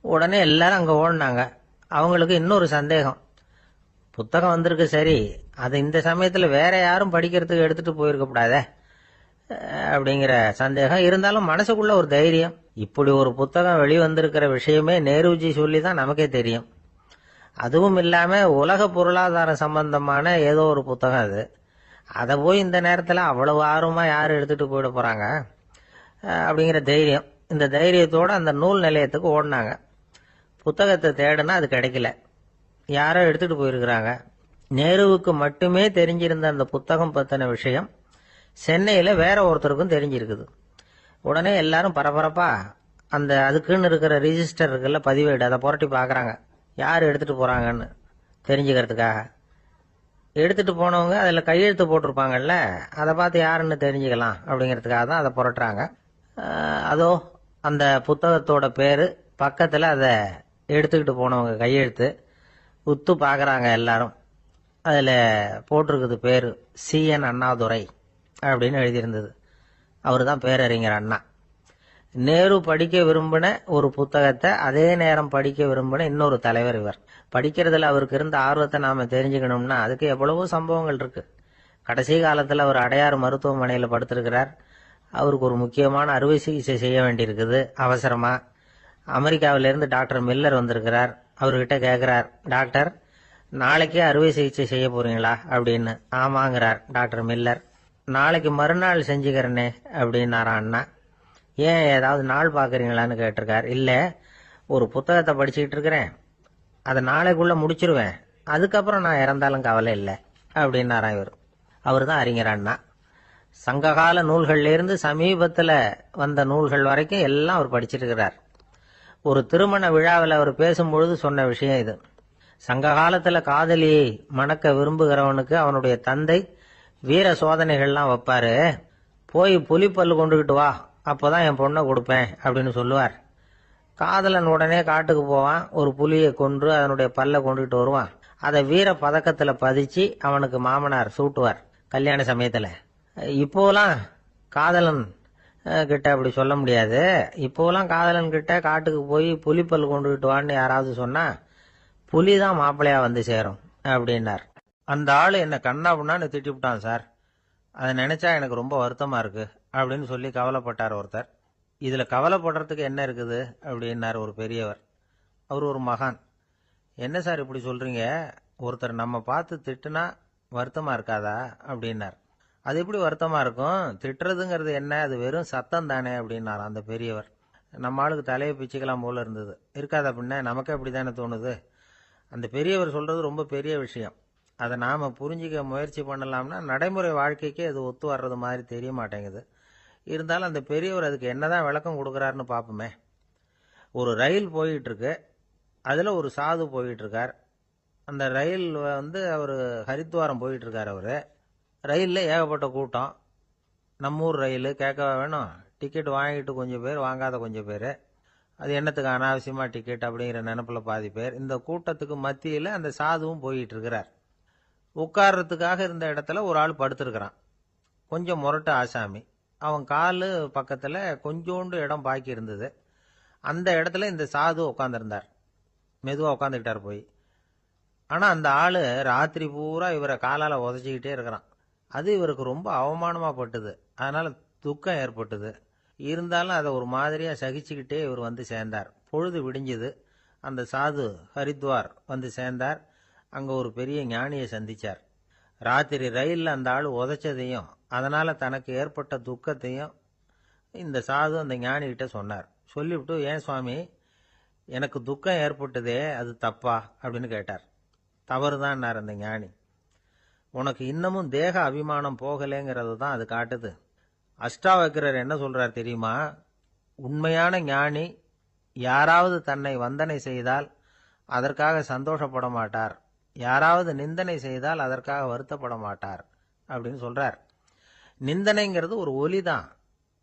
[SPEAKER 1] உடனே எல்லாரும் அங்கே ஓடினாங்க. அவங்களுக்கு இன்னொரு சந்தேகம், புத்தகம் வந்திருக்கு சரி, அது இந்த சமயத்தில் வேற யாரும் படிக்கிறதுக்கு எடுத்துட்டு போயிருக்கப்படாதே அப்படிங்கிற சந்தேகம். இருந்தாலும் மனசுக்குள்ள ஒரு தைரியம், இப்படி ஒரு புத்தகம் வெளிவந்திருக்கிற விஷயமே நேருஜி சொல்லி தான் நமக்கே தெரியும். அதுவும் இல்லாமல் உலக பொருளாதாரம் சம்பந்தமான ஏதோ ஒரு புத்தகம் அது. அதை போய் இந்த நேரத்தில் அவ்வளவு ஆர்வமாக யார் எடுத்துகிட்டு போயிட போகிறாங்க அப்படிங்கிற தைரியம். இந்த தைரியத்தோடு அந்த நூல் நிலையத்துக்கு ஓடினாங்க. புத்தகத்தை தேடுனா அது கிடைக்கல, யாரோ எடுத்துகிட்டு போயிருக்கிறாங்க. நேருவுக்கு மட்டுமே தெரிஞ்சிருந்த அந்த புத்தகம் பற்றின விஷயம் சென்னையில் வேற ஒருத்தருக்கும் தெரிஞ்சிருக்குது. உடனே எல்லாரும் பரபரப்பாக அந்த அதுக்குன்னு இருக்கிற ரிஜிஸ்டர் இருக்குல்ல, பதிவேடு, அதை புரட்டி பார்க்குறாங்க யார் எடுத்துகிட்டு போகிறாங்கன்னு தெரிஞ்சுக்கிறதுக்காக. எடுத்துகிட்டு போனவங்க அதில் கையெழுத்து போட்டிருப்பாங்கல்ல, அதை பார்த்து யாருன்னு தெரிஞ்சுக்கலாம் அப்படிங்கிறதுக்காக தான் அதை புரட்டுறாங்க. அதோ அந்த புத்தகத்தோட பேர் பக்கத்தில் அதை எடுத்துக்கிட்டு போனவங்க கையெழுத்து உத்து பார்க்குறாங்க எல்லாரும். அதில் போட்டிருக்குது பேர் CN அண்ணாதுரை அப்படின்னு எழுதியிருந்தது. அவர் தான் பேரறிஞர் அண்ணா. நேரு படிக்க விரும்பின ஒரு புத்தகத்தை அதே நேரம் படிக்க விரும்பின இன்னொரு தலைவர் இவர். படிக்கிறதுல அவருக்கு இருந்த ஆர்வத்தை நாம் தெரிஞ்சுக்கணும்னா அதுக்கு எவ்வளவோ சம்பவங்கள் இருக்கு. கடைசி காலத்தில் அவர் அடையாறு மருத்துவமனையில் படுத்திருக்கிறார். அவருக்கு ஒரு முக்கியமான அறுவை சிகிச்சை செய்ய வேண்டியிருக்குது அவசரமாக. அமெரிக்காவிலேருந்து டாக்டர் மில்லர் வந்திருக்கிறார். அவர்கிட்ட கேட்குறார், டாக்டர் நாளைக்கே அறுவை சிகிச்சை செய்ய போறீங்களா அப்படின்னு. ஆமாங்கிறார் டாக்டர் மில்லர். நாளைக்கு மறுநாள் செஞ்சுக்கிறேனே அப்படின்னாரா அண்ணா. ஏன் ஏதாவது நாள் பார்க்குறீங்களான்னு கேட்டிருக்கார். இல்லை, ஒரு புத்தகத்தை படிச்சுக்கிட்டு இருக்கிறேன், அதை நாளைக்குள்ளே முடிச்சிருவேன், அதுக்கப்புறம் நான் இறந்தாலும் கவலை இல்லை அப்படின்னாராம் இவர். அவர் தான் அறிஞர் அண்ணா.
[SPEAKER 2] சங்ககால நூல்கள்லேருந்து சமீபத்தில் வந்த நூல்கள் வரைக்கும் எல்லாம் அவர் படிச்சிருக்கிறார். ஒரு திருமண விழாவில் அவர் பேசும்பொழுது சொன்ன விஷயம் இது. சங்க காலத்தில் காதலியை மணக்க விரும்புகிறவனுக்கு அவனுடைய தந்தை வீர சோதனைகள்லாம் வைப்பாரு. போய் புலிப்பல்லு கொண்டுகிட்டு வா, அப்போதான் என் பொண்ணை கொடுப்பேன் அப்படின்னு சொல்லுவார். காதலன் உடனே காட்டுக்கு போவான், ஒரு புலியை கொன்று அதனுடைய பல்லை கொண்டுகிட்டு வருவான். அதை வீர பதக்கத்தில் பதிச்சு அவனுக்கு மாமனார் சூட்டுவார் கல்யாண சமயத்தில். இப்போலாம் காதலன் கிட்ட அப்படி சொல்ல முடியாது. இப்போலாம் காதலன் கிட்ட காட்டுக்கு போய் புலிப்பல் கொண்டுகிட்டு வான்னு யாராவது சொன்னா புலி தான் மாப்பிள்ளையா வந்து சேரும் அப்படின்னார். அந்த ஆள் என்ன கண்ணா புண்ணான்னு திட்டிவிட்டான் சார், அதை நினைச்சா எனக்கு ரொம்ப வருத்தமா இருக்கு அப்படின்னு சொல்லி கவலைப்பட்டார் ஒருத்தர். இதுல கவலைப்படுறதுக்கு என்ன இருக்குது அப்படின்னார் ஒரு பெரியவர். அவர் ஒரு மகான். என்ன சார் இப்படி சொல்றீங்க, ஒருத்தர் நம்ம பார்த்து திட்டுனா வருத்தமா இருக்காதா அப்படின்னார். அது எப்படி வருத்தமா இருக்கும், திட்டுறதுங்கிறது என்ன, அது வெறும் சத்தம் தானே அப்படின்னார் அந்த பெரியவர். நம்ம ஆளுக்கு தலையை பிச்சுக்கலாம் போல இருந்தது. இருக்காது அப்படின்னா நமக்கே அப்படி தானே தோணுது. அந்த பெரியவர் சொல்றது ரொம்ப பெரிய விஷயம். அதை நாம புரிஞ்சிக்க முயற்சி பண்ணலாம்னா நடைமுறை வாழ்க்கைக்கே அது ஒத்து வர்றது மாதிரி தெரிய மாட்டேங்குது. இருந்தாலும் அந்த பெரியவர் அதுக்கு என்னதான் விளக்கம் கொடுக்குறாருன்னு பார்ப்போமே. ஒரு ரயில் போயிட்டு இருக்கு, அதுல ஒரு சாது போயிட்டு இருக்கார். அந்த ரயில் அவர் ஹரித்வாரம் போயிட்டு இருக்கார். அவரு ரயிலில் ஏகப்பட்ட கூட்டம். நம்ம ஊர் ரயில் கேட்கவா வேணும், டிக்கெட் வாங்கிட்டு கொஞ்சம் பேர், வாங்காத கொஞ்சம் பேர். அது என்னத்துக்கு அனாவசியமாக டிக்கெட் அப்படிங்கிற நினப்பில் பாதி பேர். இந்த கூட்டத்துக்கு மத்தியில் அந்த சாதுவும் போயிட்டு இருக்கிறார். உட்கார்றதுக்காக இருந்த இடத்துல ஒரு ஆள் படுத்திருக்கிறான், கொஞ்சம் முரட்டு ஆசாமி. அவன் காலு பக்கத்தில் கொஞ்சோண்டு இடம் பாக்கி இருந்தது. அந்த இடத்துல இந்த சாது உட்காந்துருந்தார். மெதுவாக உட்காந்துக்கிட்டார் போய். ஆனால் அந்த ஆள் ராத்திரி பூரா இவரை காலால் உதச்சிக்கிட்டே இருக்கிறான். அது இவருக்கு ரொம்ப அவமானமாக பட்டுது. அதனால் துக்கம் ஏற்பட்டது. இருந்தாலும் அதை ஒரு மாதிரியாக சகிச்சுக்கிட்டே இவர் வந்து சேர்ந்தார். பொழுது விடிஞ்சது. அந்த சாது ஹரித்வார் வந்து சேர்ந்தார். அங்கே ஒரு பெரிய ஞானியை சந்திச்சார். ராத்திரி ரயிலில் அந்த ஆள் உதைச்சதையும் அதனால் தனக்கு ஏற்பட்ட துக்கத்தையும் இந்த சாது அந்த ஞானிகிட்ட சொன்னார். சொல்லிவிட்டு, ஏன் சுவாமி, எனக்கு துக்கம் ஏற்பட்டதே அது தப்பா அப்படின்னு கேட்டார். தவறுதான்னார் அந்த ஞானி. உனக்கு இன்னமும் தேக அபிமானம் போகலைங்கிறது தான் அது காட்டுது. அஷ்டாவக்கிரர் என்ன சொல்றார் தெரியுமா, உண்மையான ஞானி யாராவது தன்னை வந்தனை செய்தால் அதற்காக சந்தோஷப்பட மாட்டார், யாராவது நிந்தனை செய்தால் அதற்காக வருத்தப்பட மாட்டார் அப்படின்னு சொல்றார். நிந்தனைங்கிறது ஒரு ஒலி தான்.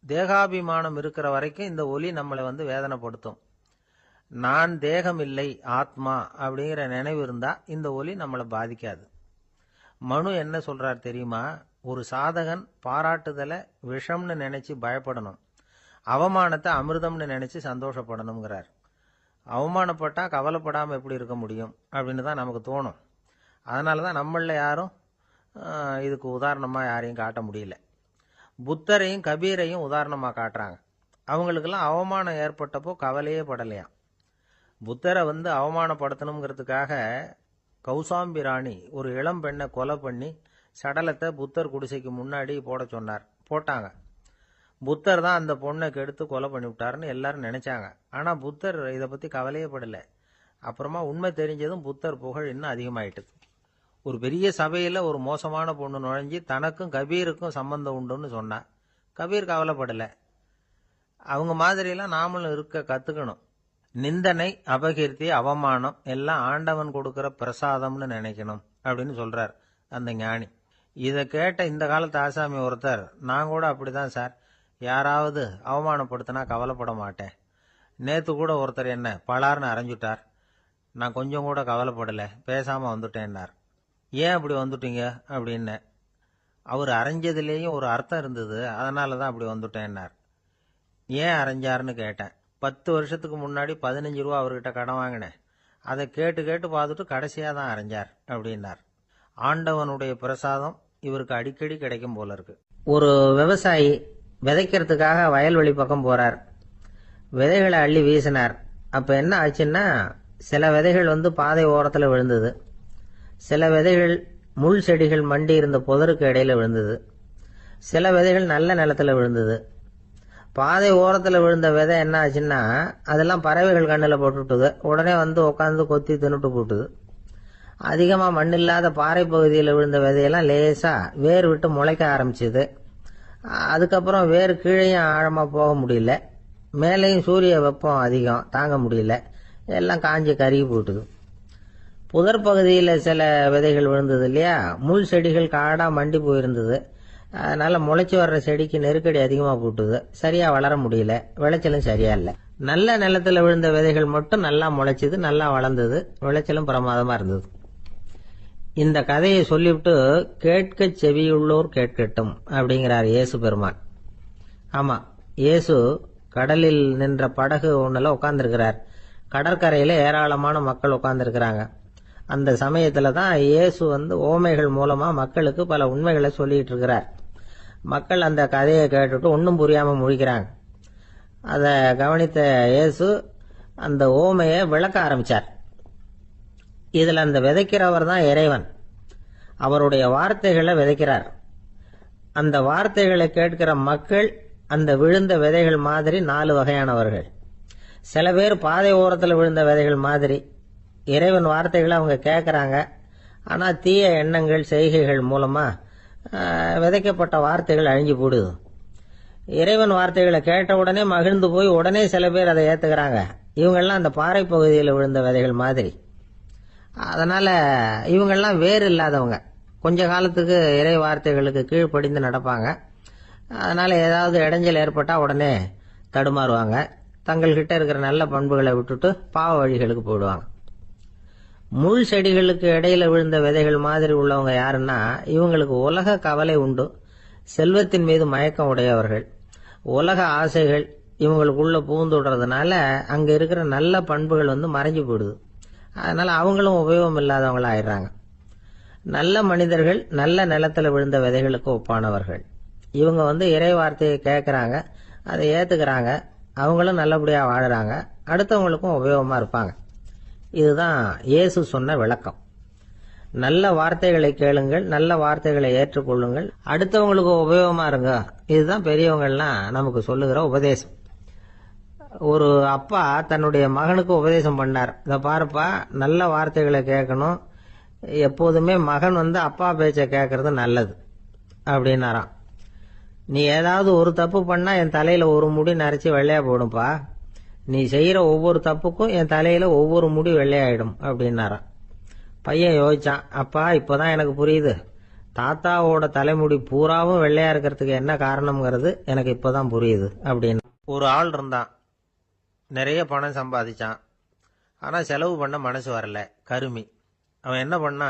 [SPEAKER 2] தேகாபிமானம் இருக்கிற வரைக்கும் இந்த ஒலி நம்மளை வேதனைப்படுத்தும். நான் தேகம் இல்லை, ஆத்மா அப்படிங்கிற நினைவு இருந்தா இந்த ஒலி நம்மளை பாதிக்காது. மனு என்ன சொல்றார் தெரியுமா, ஒரு சாதகன் பாராட்டுதலை விஷம்னு நினைச்சு பயப்படணும், அவமானத்தை அமிர்தம்னு நினைச்சு சந்தோஷப்படணுங்கிறார். அவமானப்பட்டா கவலைப்படாமல் எப்படி இருக்க முடியும் அப்படின்னு தான் நமக்கு தோணும். அதனால தான் நம்மள யாரும் இதுக்கு உதாரணமாக யாரையும் காட்ட முடியல. புத்தரையும் கபீரையும் உதாரணமாக காட்டுறாங்க. அவங்களுக்கெல்லாம் அவமானம் ஏற்பட்டப்போ கவலையே படலையாம். புத்தரை அவமானப்படுத்தணுங்கிறதுக்காக கௌசாம்பி ராணி ஒரு இளம் பெண்ணை கொலை பண்ணி சடலத்தை புத்தர் குடிசைக்கு முன்னாடி போட சொன்னார். போட்டாங்க. புத்தர் தான் அந்த பொண்ணை கெடுத்து கொலை பண்ணி விட்டாருன்னு எல்லாரும் நினைச்சாங்க. ஆனால் புத்தர் இதை பற்றி கவலையே படலை. அப்புறமா உண்மை தெரிஞ்சதும் புத்தர் புகழ் இன்னும் அதிகமாயிட்டுது. ஒரு பெரிய சபையில் ஒரு மோசமான பொண்ணு நுழைஞ்சி தனக்கும் கபீருக்கும் சம்பந்தம் உண்டுன்னு சொன்னா. கபீர் கவலைப்படலை. அவங்க மாதிரியெல்லாம் நாமளும் இருக்க கற்றுக்கணும். நிந்தனை, அபகீர்த்தி, அவமானம் எல்லாம் ஆண்டவன் கொடுக்கிற பிரசாதம்னு நினைக்கணும் அப்படின்னு சொல்றார் அந்த ஞானி. இதை கேட்ட இந்த காலத்து ஆசாமி ஒருத்தர், நான் கூட அப்படிதான் சார், யாராவது அவமானப்படுத்தினா கவலைப்பட மாட்டேன். நேற்று கூட ஒருத்தர் என்ன பலார்னு அரைஞ்சுட்டார், நான் கொஞ்சம் கூட கவலைப்படலை, பேசாமல் வந்துட்டேன்னார். ஏன் அப்படி வந்துட்டீங்க அப்படின்னு. அவர் அரைஞ்சதுலேயும் ஒரு அர்த்தம் இருந்தது, அதனால தான் அப்படி வந்துட்டேன்னார். ஏன் அரைஞ்சாருன்னு கேட்டேன். 10 வருஷத்துக்கு முன்னாடி 15 ரூபா அவர்கிட்ட கடன் வாங்கினேன், அதை கேட்டு கேட்டு பார்த்துட்டு கடைசியாக தான் அரைஞ்சார் அப்படின்னார். ஆண்டவனுடைய பிரசாதம் இவருக்கு அடிக்கடி கிடைக்கும் போல இருக்கு. ஒரு விவசாயி விதைக்கிறதுக்காக வயல்வெளி பக்கம் போறார். விதைகளை அள்ளி வீசினார். அப்ப என்ன ஆச்சுன்னா, சில விதைகள் பாதை ஓரத்தில் விழுந்தது, சில விதைகள் முள் செடிகள் மண்டி இருந்த புதருக்கு இடையில விழுந்தது, சில விதைகள் நல்ல நிலத்துல விழுந்தது. பாதை ஓரத்தில் விழுந்த விதை என்ன ஆச்சுன்னா, அதெல்லாம் பறவைகள் கண்ணில் போட்டுட்டுது. உடனே உட்காந்து கொத்தி தின்னுட்டு போட்டுது. அதிகமாக மண் இல்லாத பாறை பகுதியில் விழுந்த விதையெல்லாம் லேசாக வேர் விட்டு முளைக்க ஆரம்பிச்சுது. அதுக்கப்புறம் வேறு கீழேயும் ஆழமாக போக முடியல, மேலேயும் சூரிய வெப்பம் அதிகம் தாங்க முடியல, எல்லாம் காஞ்சி கருகி போட்டுது. புதர் பகுதியில் சில விதைகள் விழுந்தது இல்லையா, முள் செடிகள் காடாக மண்டி போயிருந்தது. அதனால முளைச்சி வர்ற செடிக்கு நெருக்கடி அதிகமாக போட்டுது, சரியா வளர முடியல, விளைச்சலும் சரியா இல்லை. நல்ல நிலத்துல விழுந்த விதைகள் மட்டும் நல்லா முளைச்சிது, நல்லா வளர்ந்தது, விளைச்சலும் பிரமாதமா இருந்தது. இந்த கதையை சொல்லிவிட்டு கேட்க செவியுள்ளோர் கேட்கட்டும் அப்படிங்கிறார் இயேசு பெருமான். ஆமா, இயேசு கடலில் நின்ற படகு ஒண்ணுல உட்கார்ந்துருக்கிறார். கடற்கரையில ஏராளமான மக்கள் உட்கார்ந்துருக்கிறாங்க. அந்த சமயத்துல தான் இயேசு ஓமைகள் மூலமா மக்களுக்கு பல உண்மைகளை சொல்லிட்டு இருக்கிறார். மக்கள் அந்த கதையை கேட்டுட்டு ஒன்னும் புரியாம முழிக்கிறாங்க. அத கவனித்த இயேசு அந்த ஓமையை விளக்க ஆரம்பிச்சார். இதுல அந்த விதைக்கிறவர் தான் இறைவன். அவருடைய வார்த்தைகளை விதைக்கிறார். அந்த வார்த்தைகளை கேட்கிற மக்கள் அந்த விழுந்த விதைகள் மாதிரி 4 வகையானவர்கள். சில பேர் பாதை ஓரத்தில் விழுந்த விதைகள் மாதிரி. இறைவன் வார்த்தைகளை அவங்க கேட்கறாங்க, ஆனா தீய எண்ணங்கள் செய்கைகள் மூலமா விதைக்கப்பட்ட வார்த்தைகள் அழிஞ்சு போடுது. இறைவன் வார்த்தைகளை கேட்ட உடனே மகிழ்ந்து போய் உடனே சில பேர் அதை ஏத்துக்கிறாங்க. இவங்கெல்லாம் அந்த பாறை பகுதியில் விழுந்த விதைகள் மாதிரி. அதனால இவங்கெல்லாம் வேறு இல்லாதவங்க, கொஞ்ச காலத்துக்கு இறை வார்த்தைகளுக்கு கீழ்ப்படிந்து நடப்பாங்க. அதனால ஏதாவது இடைஞ்சல் ஏற்பட்டா உடனே தடுமாறுவாங்க, தங்கள்கிட்ட இருக்கிற நல்ல பண்புகளை விட்டுட்டு பாவ வழிகளுக்கு போயிடுவாங்க. முள் செடிகளுக்கு இடையில விழுந்த விதைகள் மாதிரி உள்ளவங்க யாருன்னா, இவங்களுக்கு உலக கவலை உண்டு, செல்வத்தின் மீது மயக்கம் உடையவர்கள், உலக ஆசைகள் இவங்களுக்குள்ள புகுந்துடுறதுனால அங்க இருக்கிற நல்ல பண்புகள் மறைஞ்சு போயிடுது. அதனால அவங்களும் உபயோகம் இல்லாதவங்களா ஆயிடுறாங்க. நல்ல மனிதர்கள் நல்ல நிலத்துல விழுந்த விதைகளுக்கு ஒப்பானவர்கள். இவங்க இறை வார்த்தையை கேட்கறாங்க, அதை ஏத்துக்கிறாங்க, அவங்களும் நல்லபடியா வாழறாங்க, அடுத்தவங்களுக்கும் உபயோகமா இருப்பாங்க. இதுதான் இயேசு சொன்ன விளக்கம். நல்ல வார்த்தைகளை கேளுங்கள், நல்ல வார்த்தைகளை ஏற்றுக்கொள்ளுங்கள், அடுத்தவங்களுக்கு உபயோகமா இருங்க. இதுதான் பெரியவங்கள்லாம் நமக்கு சொல்லுகிற உபதேசம். ஒரு அப்பா தன்னுடைய மகனுக்கு உபதேசம் பண்ணார். இத பாருப்பா, நல்ல வார்த்தைகளை கேட்கணும், எப்போதுமே மகன் அப்பா பேச்ச கேட்கறது நல்லது அப்படின்னாராம். நீ ஏதாவது ஒரு தப்பு பண்ணா என் தலையில ஒரு முடி நரைச்சி வெள்ளையா போடும்பா, நீ செய்யற ஒவ்வொரு தப்புக்கும் என் தலையில ஒவ்வொரு முடி வெள்ளையாயிடும் அப்படின்னாராம். பையன் யோசிச்சான், அப்பா இப்பதான் எனக்கு புரியுது, தாத்தாவோட தலைமுடி பூராவும் வெள்ளையா இருக்கிறதுக்கு என்ன காரணம்ங்கிறது எனக்கு இப்பதான் புரியுது அப்படின்னு. ஒரு ஆள் இருந்தான், நிறைய பணம் சம்பாதிச்சான், ஆனா செலவு பண்ண மனசு வரல, கருமி. அவன் என்ன பண்ணா,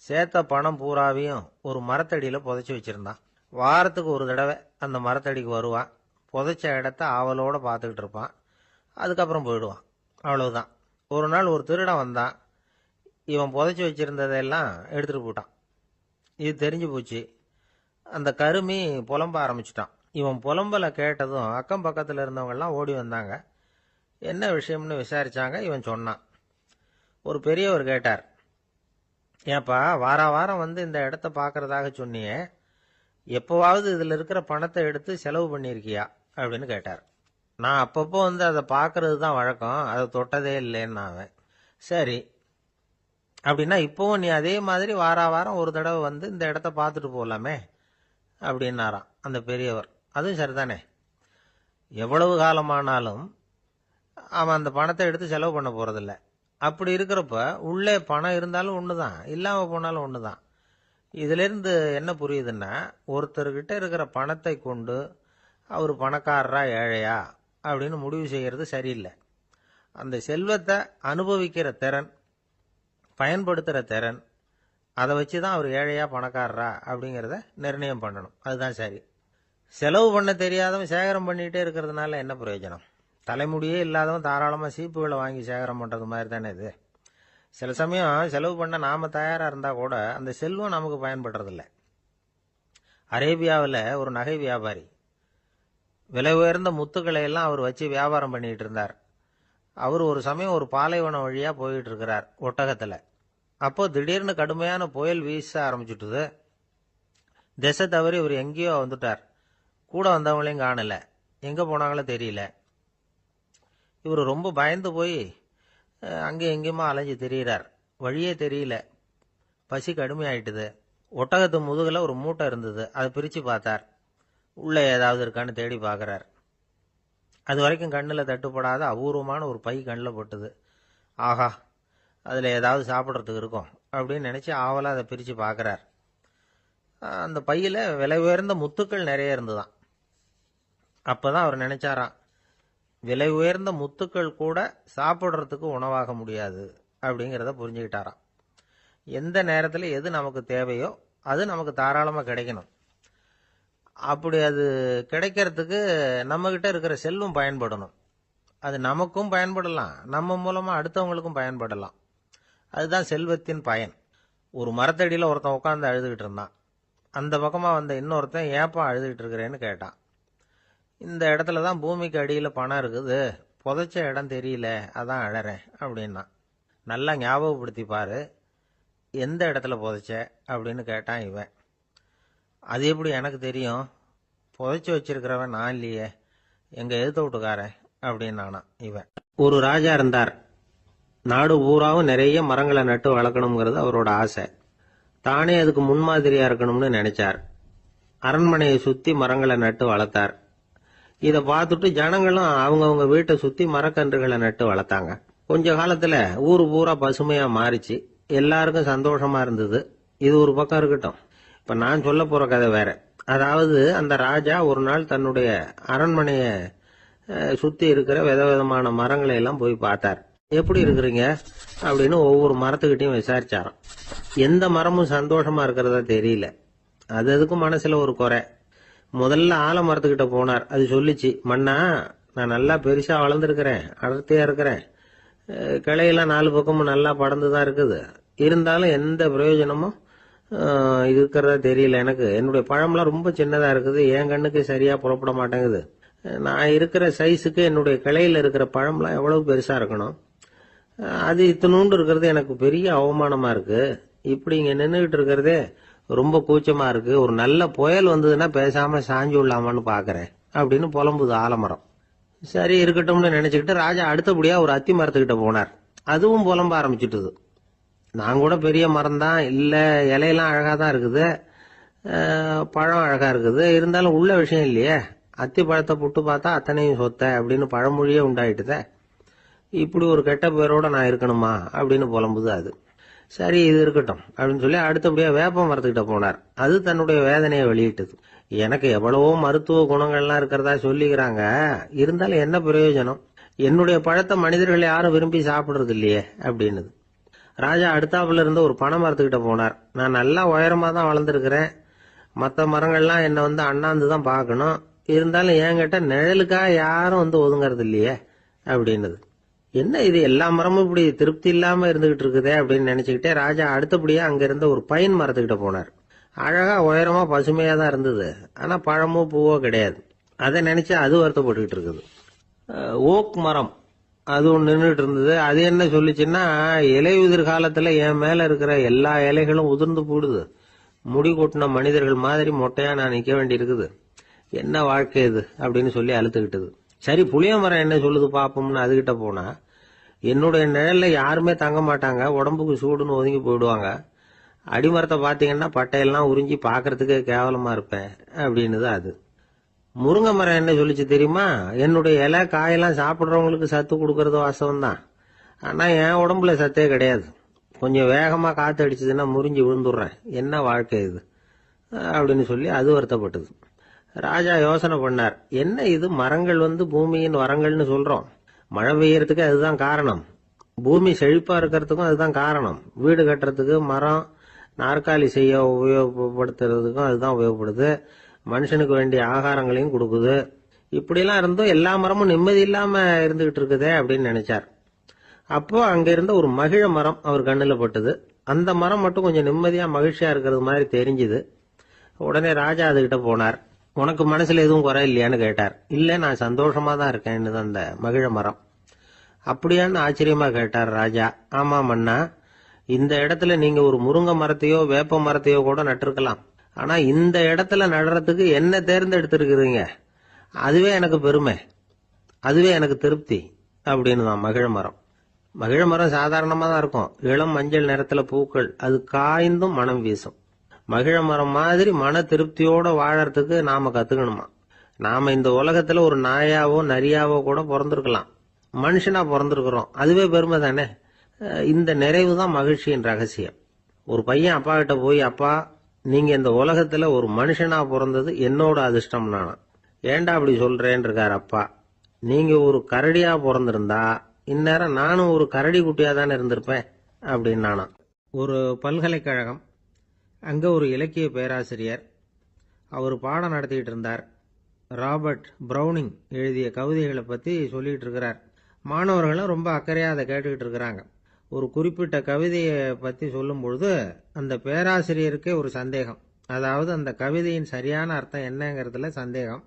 [SPEAKER 2] சேர்த்த பணம் பூராவையும் ஒரு மரத்தடியில புதைச்சி வச்சிருந்தான். வாரத்துக்கு ஒரு தடவை அந்த மரத்தடிக்கு வருவான், புதைச்ச இடத்த ஆவலோட பார்த்துக்கிட்டு இருப்பான், அதுக்கப்புறம் போயிடுவான். அவ்வளவுதான். ஒரு நாள் ஒரு திருடன் வந்தான், இவன் புதைச்சி வச்சிருந்ததெல்லாம் எடுத்துட்டு போட்டான். இது தெரிஞ்சு போச்சு. அந்த கருமி புலம்ப ஆரம்பிச்சுட்டான். இவன் புலம்பலை கேட்டதும் அக்கம் பக்கத்தில் இருந்தவங்க எல்லாம் ஓடி வந்தாங்க. என்ன விஷயம்னு விசாரிச்சாங்க. இவன் சொன்னான். ஒரு பெரியவர் கேட்டார், ஏப்பா வாரம் இந்த இடத்த பார்க்கறதாக சொன்னியே, எப்பவாவது இதுல இருக்கிற பணத்தை எடுத்து செலவு பண்ணிருக்கியா அப்படின்னு கேட்டார். நான் அப்பப்போ அதை பார்க்கறது தான் வழக்கம், அதை தொட்டதே இல்லைன்னு அவன். சரி, அப்படின்னா இப்பவும் நீ அதே மாதிரி வாரம் ஒரு தடவை இந்த இடத்த பார்த்துட்டு போகலாமே அப்படின்னாராம் அந்த பெரியவர். அதுவும் சரிதானே, எவ்வளவு காலமானாலும் அவன் அந்த பணத்தை எடுத்து செலவு பண்ண போறதில்ல. அப்படி இருக்கிறப்ப உள்ளே பணம் இருந்தாலும் ஒண்ணுதான், இல்லாம போனாலும் ஒண்ணுதான். இதுல இருந்து என்ன புரியுதுன்னா, ஒருத்தர்கிட்ட இருக்கிற பணத்தை கொண்டு அவர் பணக்காரரா ஏழையா அப்படின்னு முடிவு செய்யறது சரியில்லை. அந்த செல்வத்தை அனுபவிக்கிற திறன், பயன்படுத்துற திறன், அதை வச்சுதான் அவர் ஏழையா பணக்காரரா அப்படிங்கறத நிர்ணயம் பண்ணணும். அதுதான் சரி. செலவு பண்ண தெரியாதவன் சேகரம் பண்ணிட்டே இருக்கிறதுனால என்ன பிரயோஜனம்? தலைமுடியே இல்லாதவன் தாராளமா சீப்புகளை வாங்கி சேகரம் பண்றது மாதிரி தானே இது. சில சமயம் செலவு பண்ண நாம தயாரா இருந்தா கூட அந்த செல்வம் நமக்கு பயன்படுறதில்ல. அரேபியாவில் ஒரு நகை வியாபாரி விலை உயர்ந்த முத்துக்களை எல்லாம் அவர் வச்சு வியாபாரம் பண்ணிட்டு இருந்தார். அவர் ஒரு சமயம் ஒரு பாலைவனம் வழியா போயிட்டு இருக்கிறார் ஒட்டகத்துல. அப்போ திடீர்னு கடுமையான புயல் வீச ஆரம்பிச்சுட்டுது. திசை தவறி இவர் எங்கேயோ வந்துட்டார். கூட வந்தவங்களையும் காணல, எங்க போனாங்களோ தெரியல. இவர் ரொம்ப பயந்து போய் அங்கே எங்கேயுமா அலைஞ்சு திரியிறார். வழியே தெரியல, பசி கடுமையாயிட்டுது. ஒட்டகத்து முதுகுல ஒரு மூட்டை இருந்தது, அதை பிரிச்சு பார்த்தார்.
[SPEAKER 1] உள்ளே ஏதாவது இருக்கான்னு தேடி பார்க்குறார். அது வரைக்கும் கண்ணில் தட்டுப்படாத அபூர்வமான ஒரு பை கண்ணில் பட்டுது. ஆஹா, அதில் ஏதாவது சாப்பிட்றதுக்கு இருக்கும் அப்படின்னு நினச்சி ஆவலாக அதை பிரித்து பார்க்குறார். அந்த பையில் விலை உயர்ந்த முத்துக்கள் நிறைய இருந்துதான். அப்போ தான் அவர் நினைச்சாராம், விலை உயர்ந்த முத்துக்கள் கூட சாப்பிட்றதுக்கு உணவாக முடியாது அப்படிங்கிறத புரிஞ்சுக்கிட்டாராம். எந்த நேரத்தில் எது நமக்கு தேவையோ அது நமக்கு தாராளமாக கிடைக்கணும். அப்படி அது கிடைக்கிறதுக்கு நம்மக்கிட்ட இருக்கிற செல்வம் பயன்படணும். அது நமக்கும் பயன்படலாம், நம்ம மூலமாக அடுத்தவங்களுக்கும் பயன்படலாம். அதுதான் செல்வத்தின் பயன். ஒரு மரத்தடியில் ஒருத்தன் உட்காந்து அழுதுகிட்டு இருந்தான். அந்த பக்கமாக வந்த இன்னொருத்தன் ஏப்பா அழுதுகிட்டு இருக்கிறேன்னு கேட்டான். இந்த இடத்துல தான் பூமிக்கு அடியில் பணம் இருக்குது, புதைச்ச இடம் தெரியல, அதான் அழறேன் அப்படின்னா. நல்லா ஞாபகப்படுத்தி பாரு, எந்த இடத்துல புதைச்ச அப்படின்னு கேட்டான் இவன். அது எப்படி எனக்கு தெரியும், புதைச்சி வச்சிருக்கிறவன் நான் இல்லையே, எங்கள் எதிர்த்த வீட்டுக்காரன் அப்படின்னானா இவன். ஒரு ராஜா இருந்தார். நாடு பூராவும் நிறைய மரங்களை நட்டு வளர்க்கணுங்கிறது அவரோட ஆசை. தானே அதுக்கு முன்மாதிரியாக இருக்கணும்னு நினைச்சார். அரண்மனையை சுற்றி மரங்களை நட்டு வளர்த்தார். இதை பார்த்துட்டு ஜனங்களும் அவங்கவுங்க வீட்டை சுற்றி மரக்கன்றுகளை நட்டு வளர்த்தாங்க. கொஞ்ச காலத்தில் ஊர் பூரா பசுமையாக மாறிச்சு. எல்லாருக்கும் சந்தோஷமா இருந்தது. இது ஒரு பக்கம் இருக்கட்டும். இப்போ நான் சொல்ல போகிற கதை வேற. அதாவது அந்த ராஜா ஒரு நாள் தன்னுடைய அரண்மனையை சுற்றி இருக்கிற விதவிதமான மரங்களை எல்லாம் போய் பார்த்தார். எப்படி இருக்கிறீங்க அப்படின்னு ஒவ்வொரு மரத்துக்கிட்டையும் விசாரிச்சாராம். எந்த மரமும் சந்தோஷமா இருக்கிறதா தெரியல. அதுக்கும் மனசுல ஒரு குறை. முதல்ல ஆலமரத்துக்கிட்ட போனார். அது சொல்லிச்சு, மண்ணா நான் நல்லா பெருசா வளர்ந்துருக்கிறேன், அடர்த்தியா இருக்கிறேன், கிளையெல்லாம் 4 பக்கமும் நல்லா படர்ந்து தான் இருக்குது, இருந்தாலும் எந்த பிரயோஜனமும் இருக்கிறதா தெரியல எனக்கு. என்னுடைய பழம்லாம் ரொம்ப சின்னதா இருக்குது, என் கண்ணுக்கு சரியா புறப்பட மாட்டேங்குது. நான் இருக்கிற சைஸுக்கு என்னுடைய கிளையில இருக்கிற பழம்லாம் எவ்வளவு பெருசா இருக்கணும், அது இத்தினூண்டு இருக்கிறது எனக்கு பெரிய அவமானமா இருக்கு. இப்படி இங்க நின்றுகிட்டு இருக்கிறதே ரொம்ப கூச்சமா இருக்கு. ஒரு நல்ல புயல் வந்ததுன்னா பேசாம சாஞ்சு விடலாமான்னு பாக்குறேன் அப்படின்னு புலம்புது ஆலமரம். சரி இருக்கட்டும்னு நினைச்சுக்கிட்டு ராஜா அடுத்தபடியா ஒரு அத்தி மரத்துக்கிட்ட போனார். அதுவும் புலம்ப ஆரம்பிச்சுட்டுது. நான் கூட பெரிய மரம் தான், இல்ல இலையெல்லாம் அழகா தான் இருக்குது, பழம் அழகா இருக்குது, இருந்தாலும் உள்ள விஷயம் இல்லையே, அத்தி பழத்தை புட்டு பார்த்தா அத்தனையும் சொத்த அப்படின்னு பழமொழியே உண்டாயிட்டுதே. இப்படி ஒரு கெட்ட பேரோட நான் இருக்கணுமா அப்படின்னு புலம்புது அது. சரி இது இருக்கட்டும் அப்படின்னு சொல்லி அடுத்தபடியா வேப்ப மரத்துக்கிட்ட போனார். அது தன்னுடைய வேதனையை வெளியிட்டது. எனக்கு எவ்வளவோ மருத்துவ குணங்கள்லாம் இருக்கிறதா சொல்லிக்கிறாங்க, இருந்தாலும் என்ன பிரயோஜனம், என்னுடைய பழத்தை மனிதர்கள் யாரும் விரும்பி சாப்பிடுறது இல்லையே அப்படின்னுது. ராஜா அடுத்தாப்புல இருந்த ஒரு பனை மரத்துக்கிட்ட போனார். நான் நல்லா உயரமா தான் வளர்ந்துருக்கிறேன், மற்ற மரங்கள்லாம் என்னை வந்து அண்ணாந்து தான் பார்க்கணும், இருந்தாலும் என்கிட்ட நிழலுக்காக யாரும் வந்து ஒதுங்கிறது இல்லையே அப்படின்னுது. என்ன இது எல்லா மரமும் இப்படி திருப்தி இல்லாம இருந்துகிட்டு இருக்குதே அப்படின்னு நினைச்சுக்கிட்டே ராஜா அடுத்தபடியா அங்க இருந்த ஒரு பைன் மரத்துக்கிட்ட போனார். அழகா உயரமா பசுமையா தான் இருந்தது, ஆனா பழமோ பூவோ கிடையாது. அதை நினைச்சு அது வருத்தப்பட்டுக்கிட்டு இருக்குது. ஓக் மரம் அது ஒன்று நின்றுட்டு இருந்தது. அது என்ன சொல்லிச்சுன்னா, இலையுதிர் காலத்துல என் மேல இருக்கிற எல்லா இலைகளும் உதிர்ந்து போடுது, முடி கொட்டின மனிதர்கள் மாதிரி மொட்டையா நான் நிக்க வேண்டி இருக்குது, என்ன வாழ்க்கை இது அப்படின்னு சொல்லி அழுத்துக்கிட்டது. சரி புளிய மரம் என்ன சொல்லுது பாப்போம்னு அதுகிட்ட போனா, என்னுடைய நிழல்ல யாருமே தங்க மாட்டாங்க, உடம்புக்கு சூடுன்னு ஒதுங்கி போயிடுவாங்க, அடிமரத்தை பாத்தீங்கன்னா பட்டையெல்லாம் உறிஞ்சி பாக்குறதுக்கு கேவலமா இருப்பேன் அப்படின்னுது அது. முருங்கை மரம் என்ன சொல்லிச்சு தெரியுமா, என்னுடைய இலை காயெல்லாம் சாப்பிட்றவங்களுக்கு சத்து கொடுக்கறது வாஸ்தவம் தான், ஆனா என் உடம்புல சத்தே கிடையாது, கொஞ்சம் வேகமா காத்து அடிச்சதுன்னா முறிஞ்சு விழுந்துடுறேன், என்ன வாழ்க்கை இது அப்படின்னு சொல்லி அது வருத்தப்பட்டது. ராஜா யோசனை பண்ணார், என்ன இது மரங்கள் வந்து பூமியின் வரங்கள்னு சொல்றோம், மழை பெய்யறதுக்கு அதுதான் காரணம், பூமி செழிப்பா இருக்கிறதுக்கும் அதுதான் காரணம், வீடு கட்டுறதுக்கு மரம், நாற்காலி செய்ய உபயோகப்படுத்துறதுக்கும் அதுதான் உபயோகப்படுது, மனுஷனுக்கு வேண்டிய ஆகாரங்களையும் கொடுக்குது, இப்படிலாம் இருந்தும் எல்லா மரமும் நிம்மதி இல்லாம இருந்துகிட்டு இருக்குதே அப்படின்னு நினைச்சார். அப்போ அங்க இருந்த ஒரு மகிழ மரம் அவர் கண்ணுல பட்டது. அந்த மரம் மட்டும் கொஞ்சம் நிம்மதியா மகிழ்ச்சியா இருக்கிறது மாதிரி தெரிஞ்சுது. உடனே ராஜா அதுகிட்ட போனார். உனக்கு மனசுல எதுவும் குறை இல்லையான்னு கேட்டார். இல்ல நான் சந்தோஷமா தான் இருக்கேன்னு அந்த மகிழ மரம். அப்படியான்னு ஆச்சரியமா கேட்டார் ராஜா. ஆமா மன்னா, இந்த இடத்துல நீங்க ஒரு முருங்கை மரத்தையோ வேப்ப மரத்தையோ கூட நட்டிருக்கலாம், ஆனா இந்த இடத்துல நடுறதுக்கு என்ன தேர்ந்தெடுத்திருக்கிறீங்க, அதுவே எனக்கு பெருமை, அதுவே எனக்கு திருப்தி அப்படின்னு தான் மகிழ மரம். மகிழ மரம் சாதாரணமா தான் இருக்கும், இளம் மஞ்சள் நிறத்துல பூக்கள், அது காய்ந்தும் மனம் வீசும். மகிழ மரம் மாதிரி மன திருப்தியோட வாழறதுக்கு நாம கத்துக்கணுமா. நாம இந்த உலகத்துல ஒரு நாயாவோ நரியாவோ கூட பிறந்திருக்கலாம், மனுஷனா பிறந்திருக்கிறோம், அதுவே பெருமை தானே. இந்த நிறைவு தான் மகிழ்ச்சியின் ரகசியம். ஒரு பையன் அப்பா கிட்ட போய், அப்பா நீங்க இந்த உலகத்துல ஒரு மனுஷனா பிறந்தது என்னோட அதிர்ஷ்டம் நானா. ஏண்டா அப்படி சொல்றேன்னு இருக்காரு அப்பா. நீங்க ஒரு கரடியா பிறந்திருந்தா இந்நேரம் நானும் ஒரு கரடி குட்டியா தானே இருந்திருப்பேன் அப்படின்னு நானா. ஒரு பல்கலைக்கழகம், அங்க ஒரு இலக்கிய பேராசிரியர், அவர் பாடம் நடத்திட்டு இருந்தார். ராபர்ட் பிரௌனிங் எழுதிய கவிதைகளை பத்தி சொல்லிட்டு இருக்கிறார். மாணவர்களும் ரொம்ப அக்கறையா அதை கேட்டுக்கிட்டு இருக்கிறாங்க. ஒரு குறிப்பிட்ட கவிதையை பத்தி சொல்லும் பொழுது அந்த பேராசிரியருக்கே ஒரு சந்தேகம். அதாவது அந்த கவிதையின் சரியான அர்த்தம் என்னங்கிறதுல சந்தேகம்.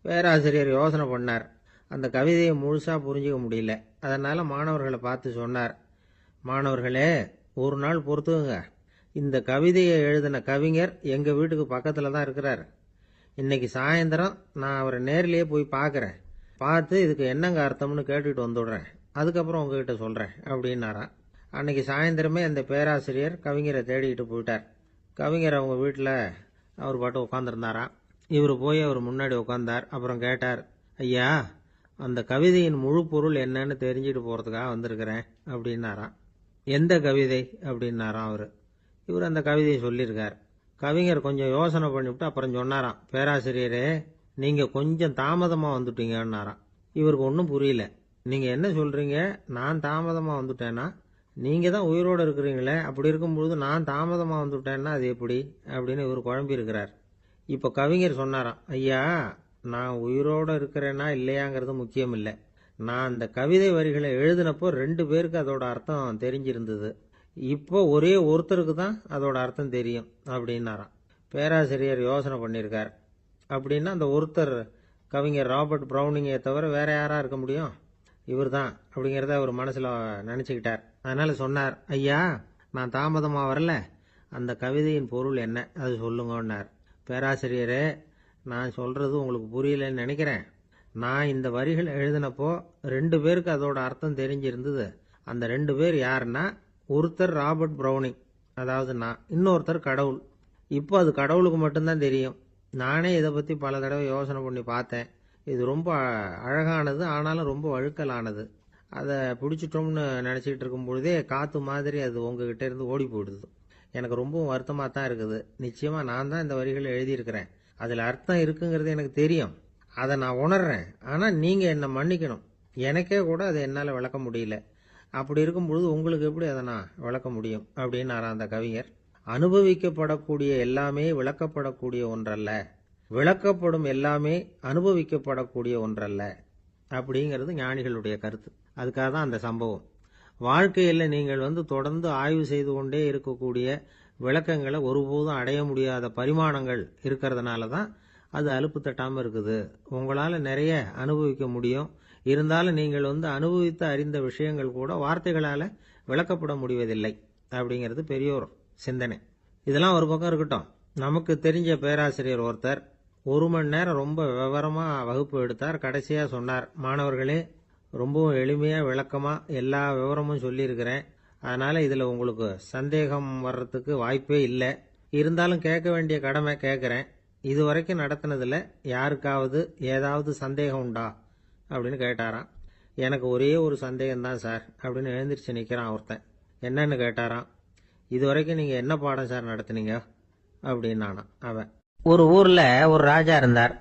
[SPEAKER 1] பேராசிரியர் யோசனை பண்ணார். அந்த கவிதையை முழுசா புரிஞ்சுக்க முடியல. அதனால மாணவர்களை பார்த்து சொன்னார், மாணவர்களே ஒரு நாள் பொறுத்துக்குங்க, இந்த கவிதையை எழுதின கவிஞர் எங்க வீட்டுக்கு பக்கத்துல தான் இருக்கிறார். இன்னைக்கு சாயந்தரம் நான் அவரை நேர்லயே போய் பார்க்கறேன், பார்த்து இதுக்கு என்னங்க அர்த்தம்னு கேட்டுட்டு வந்துடுறேன், அதுக்கப்புறம் உங்ககிட்ட சொல்றேன் அப்படின்னாராம். அன்னைக்கு சாயந்தரமே அந்த பேராசிரியர் கவிஞரை தேடிக்கிட்டு போயிட்டார். கவிஞர் அவங்க வீட்டில் அவர் பாட்டு உட்காந்துருந்தாராம். இவர் போய் அவர் முன்னாடி உட்காந்தார். அப்புறம் கேட்டார், ஐயா அந்த கவிதையின் முழு பொருள் என்னன்னு தெரிஞ்சுட்டு போறதுக்காக வந்திருக்கிறேன் அப்படின்னாராம். எந்த கவிதை அப்படின்னாராம் அவரு. இவர் அந்த கவிதையை சொல்லியிருக்கார். கவிஞர் கொஞ்சம் யோசனை பண்ணிவிட்டு அப்புறம் சொன்னாராம், பேராசிரியரே நீங்க கொஞ்சம் தாமதமா வந்துட்டீங்கன்னாராம். இவருக்கு ஒன்றும் புரியல. நீங்க என்ன சொல்றீங்க, நான் தாமதமா வந்துட்டேன்னா? நீங்க தான் உயிரோடு இருக்கிறீங்களே, அப்படி இருக்கும்பொழுது நான் தாமதமா வந்துட்டேன்னா அது எப்படி அப்படின்னு இவர் குழம்பி இருக்கிறார். இப்ப கவிஞர் சொன்னாராம், ஐயா நான் உயிரோட இருக்கிறேன்னா இல்லையாங்கிறது முக்கியம் இல்லை. நான் அந்த கவிதை வரிகளை எழுதினப்போ 2 பேருக்கு அதோட அர்த்தம் தெரிஞ்சிருந்தது. இப்போ ஒரே ஒருத்தருக்கு தான் அதோட அர்த்தம் தெரியும் அப்படின்னாராம். பேராசிரியர் யோசனை பண்ணியிருக்கார். அப்படின்னா அந்த ஒருத்தர் கவிஞர் ராபர்ட் பிரௌனிங்கை தவிர வேற யாரா இருக்க முடியும்? இவர் தான் அப்படிங்கிறத அவர் மனசுல நினைச்சுக்கிட்டார். அதனால சொன்னார், ஐயா நான் தாமதமா வரல, அந்த கவிதையின் பொருள் என்ன அது சொல்லுங்கன்னார். பேராசிரியரே நான் சொல்றது உங்களுக்கு புரியலன்னு நினைக்கிறேன். நான் இந்த வரிகள் எழுதினப்போ 2 பேருக்கு அதோட அர்த்தம் தெரிஞ்சிருந்தது. அந்த 2 பேர் யாருன்னா, ஒருத்தர் ராபர்ட் பிரௌனிங், அதாவது நான், இன்னொருத்தர் கடவுள். இப்போ அது கடவுளுக்கு மட்டும்தான் தெரியும். நானே இதை பத்தி பல தடவை யோசனை பண்ணி பார்த்தேன். இது ரொம்ப அழகானது, ஆனாலும் ரொம்ப வழுக்கலானது. அதை பிடிச்சிட்டோம்னு நினைச்சிட்டு இருக்கும் பொழுதே காத்து மாதிரி அது உங்ககிட்ட இருந்து ஓடி போயிடுது. எனக்கு ரொம்பவும் வருத்தமா தான் இருக்குது. நிச்சயமா நான் தான் இந்த வரிகளை எழுதியிருக்கிறேன், அதுல அர்த்தம் இருக்குங்கிறது எனக்கு தெரியும், அதை நான் உணர்றேன். ஆனா நீங்க என்ன மன்னிக்கணும், எனக்கே கூட அதை என்னால விளக்க முடியல. அப்படி இருக்கும் பொழுது உங்களுக்கு எப்படி அதை நான் விளக்க முடியும் அப்படின்னாரா அந்த கவிஞர். அனுபவிக்கப்படக்கூடிய எல்லாமே விளக்கப்படக்கூடிய ஒன்றல்ல, விளக்கப்படும் எல்லாமே அனுபவிக்கப்படக்கூடிய ஒன்றல்ல அப்படிங்கிறது ஞானிகளுடைய கருத்து. அதுக்காக தான் அந்த சம்பவம். வாழ்க்கையில் நீங்கள் தொடர்ந்து ஆய்வு செய்து கொண்டே இருக்கக்கூடிய விளக்கங்களை ஒருபோதும் அடைய முடியாத பரிமாணங்கள் இருக்கிறதுனால தான் அது அலுப்பு தட்டாமல் இருக்குது. உங்களால் நிறைய அனுபவிக்க முடியும், இருந்தாலும் நீங்கள் அனுபவித்து அறிந்த விஷயங்கள் கூட வார்த்தைகளால் விளக்கப்பட முடிவதில்லை அப்படிங்கிறது பெரியோர் சிந்தனை. இதெல்லாம் ஒரு பக்கம் இருக்கட்டும். நமக்கு தெரிஞ்ச பேராசிரியர் ஒருத்தர் 1 மணி நேரம் ரொம்ப விவரமா வகுப்பு எடுத்தார். கடைசியா சொன்னார், மாணவர்களே ரொம்பவும் எளிமையா விளக்கமா எல்லா விவரமும் சொல்லியிருக்கிறேன், அதனால இதுல உங்களுக்கு சந்தேகம் வர்றதுக்கு வாய்ப்பே இல்லை. இருந்தாலும் கேட்க வேண்டிய கடமை கேட்கிறேன். இதுவரைக்கும் நடத்தினதுல யாருக்காவது ஏதாவது சந்தேகம் உண்டா அப்படின்னு கேட்டாராம். எனக்கு ஒரே ஒரு சந்தேகம் தான் சார் அப்படின்னு எழுந்திரிச்சு நிக்கிறான் ஒருத்தன். என்னன்னு கேட்டாராம். இதுவரைக்கும் நீங்க என்ன பாடம் சார் நடத்துனீங்க அப்படின்னானா அவன்.
[SPEAKER 2] ஒரு ஊர்ல ஒரு ராஜா இருந்தார்.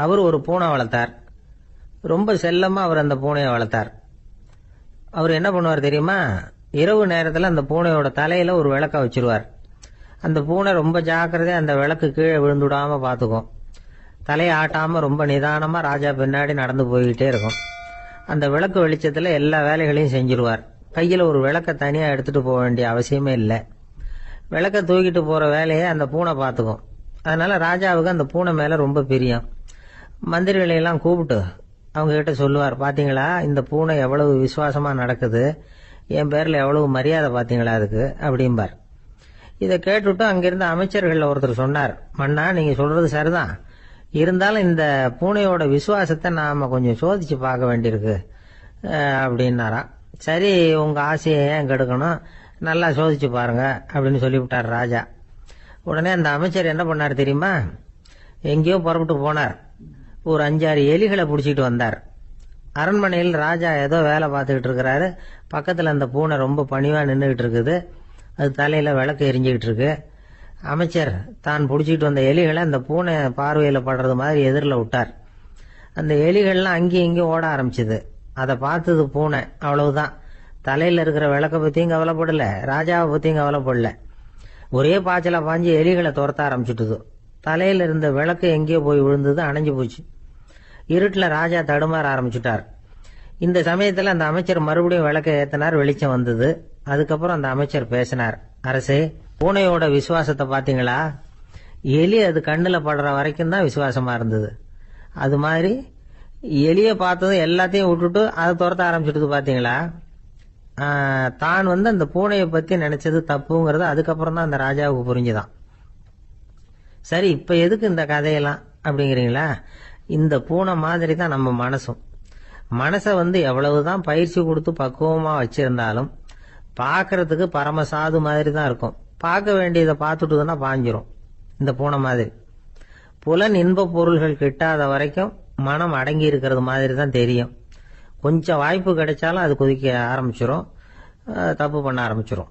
[SPEAKER 2] அவர் ஒரு பூனை வளர்த்தார். ரொம்ப செல்லமா அவர் அந்த பூனையை வளர்த்தார். அவர் என்ன பண்ணுவார் தெரியுமா, இரவு நேரத்தில் அந்த பூனையோட தலையில ஒரு விளக்க வச்சிருவார். அந்த பூனை ரொம்ப ஜாக்கிரதையா அந்த விளக்கு கீழே விழுந்துடாம பாத்துக்கும். தலையை ஆட்டாம ரொம்ப நிதானமா ராஜா பின்னாடி நடந்து போய்கிட்டே இருக்கும். அந்த விளக்கு வெளிச்சத்துல எல்லா வேலைகளையும் செஞ்சிருவார். கையில ஒரு விளக்க தனியா எடுத்துட்டு போக வேண்டிய அவசியமே இல்லை. விளக்க தூக்கிட்டு போற வேலையை அந்த பூனை பாத்துக்கும். அதனால ராஜாவுக்கு அந்த பூனை மேல ரொம்ப பிரியம். மந்திரிகளை எல்லாம் கூப்பிட்டு அவங்க கிட்ட சொல்லுவார், பாத்தீங்களா இந்த பூனை எவ்வளவு விசுவாசமா நடக்குது, என் பேர்ல எவ்வளவு மரியாதை பாத்தீங்களா அதுக்கு அப்படிம்பார். இதை கேட்டுட்டு அங்கிருந்த அமைச்சர்கள் ஒருத்தர் சொன்னார், மன்னா நீங்க சொல்றது சரிதான், இருந்தாலும் இந்த பூனையோட விசுவாசத்தை நாம கொஞ்சம் சோதிச்சு பார்க்க வேண்டியிருக்கு அப்படின்னாராம். சரி உங்க ஆசையை ஏன் கெடுக்கணும், நல்லா சோதிச்சு பாருங்க அப்படின்னு சொல்லிவிட்டார் ராஜா. உடனே அந்த அமைச்சர் என்ன பண்ணார் தெரியுமா? எங்கேயோ புறப்பட்டு போனார். ஒரு 5-6 எலிகளை பிடிச்சிட்டு வந்தார். அரண்மனையில் ராஜா ஏதோ வேலை பார்த்துக்கிட்டு இருக்கிறாரு. பக்கத்தில் அந்த பூனை ரொம்ப பணிவாக நின்றுக்கிட்டு இருக்குது. அது தலையில் விளக்கு எரிஞ்சுக்கிட்டு இருக்கு. அமைச்சர் தான் பிடிச்சிட்டு வந்த எலிகளை அந்த பூனை பார்வையில் படுறது மாதிரி எதிரில் விட்டார். அந்த எலிகள்லாம் அங்கேயும் இங்கேயும் ஓட ஆரம்பிச்சுது. அதை பார்த்தது பூனை. அவ்வளவுதான். தலையில் இருக்கிற விளக்கை பற்றியும் கவலைப்படல, ராஜாவை பற்றியும் கவலைப்படல. ஒரே பாய்ச்சலா பாஞ்சு எலிகளை துரத்த ஆரம்பிச்சுட்டுது. தலையில் இருந்த விளக்கு எங்கேயோ போய் விழுந்தது, அணைஞ்சு போச்சு. இருட்டில் ராஜா தடுமாற ஆரம்பிச்சுட்டார். இந்த சமயத்தில் அந்த அமைச்சர் மறுபடியும் விளக்கை ஏற்றினார். வெளிச்சம் வந்தது. அதுக்கப்புறம் அந்த அமைச்சர் பேசினார். அரசே, பூனையோட விசுவாசத்தை பார்த்தீங்களா? எலி அது கண்ணில் படுற வரைக்கும் தான் விசுவாசமா இருந்தது. அது மாதிரி எலியை பார்த்ததும் எல்லாத்தையும் விட்டுட்டு அதை துரத்த ஆரம்பிச்சுட்டு பார்த்தீங்களா? தான் அந்த பூனையை பற்றி நினைச்சது தப்புங்கிறது அதுக்கப்புறம் தான் அந்த ராஜாவுக்கு புரிஞ்சுதான். சரி, இப்ப எதுக்கு இந்த கதையெல்லாம் அப்படிங்கிறீங்களா? இந்த பூனை மாதிரி தான் நம்ம மனசும். மனசை எவ்வளவுதான் பயிற்சி கொடுத்து பக்குவமா வச்சிருந்தாலும் பார்க்கறதுக்கு பரமசாது மாதிரி தான் இருக்கும். பார்க்க வேண்டியதை பார்த்துட்டுதுன்னா பாஞ்சிரும். இந்த பூனை மாதிரி புலன் இன்ப பொருள்கள் கிட்டாத வரைக்கும் மனம் அடங்கி இருக்கிறது மாதிரி தான் தெரியும். கொஞ்சம் வாய்ப்பு கிடைச்சாலும் அது குதிக்க ஆரம்பிச்சிரும், தப்பு பண்ண ஆரம்பிச்சிரும்.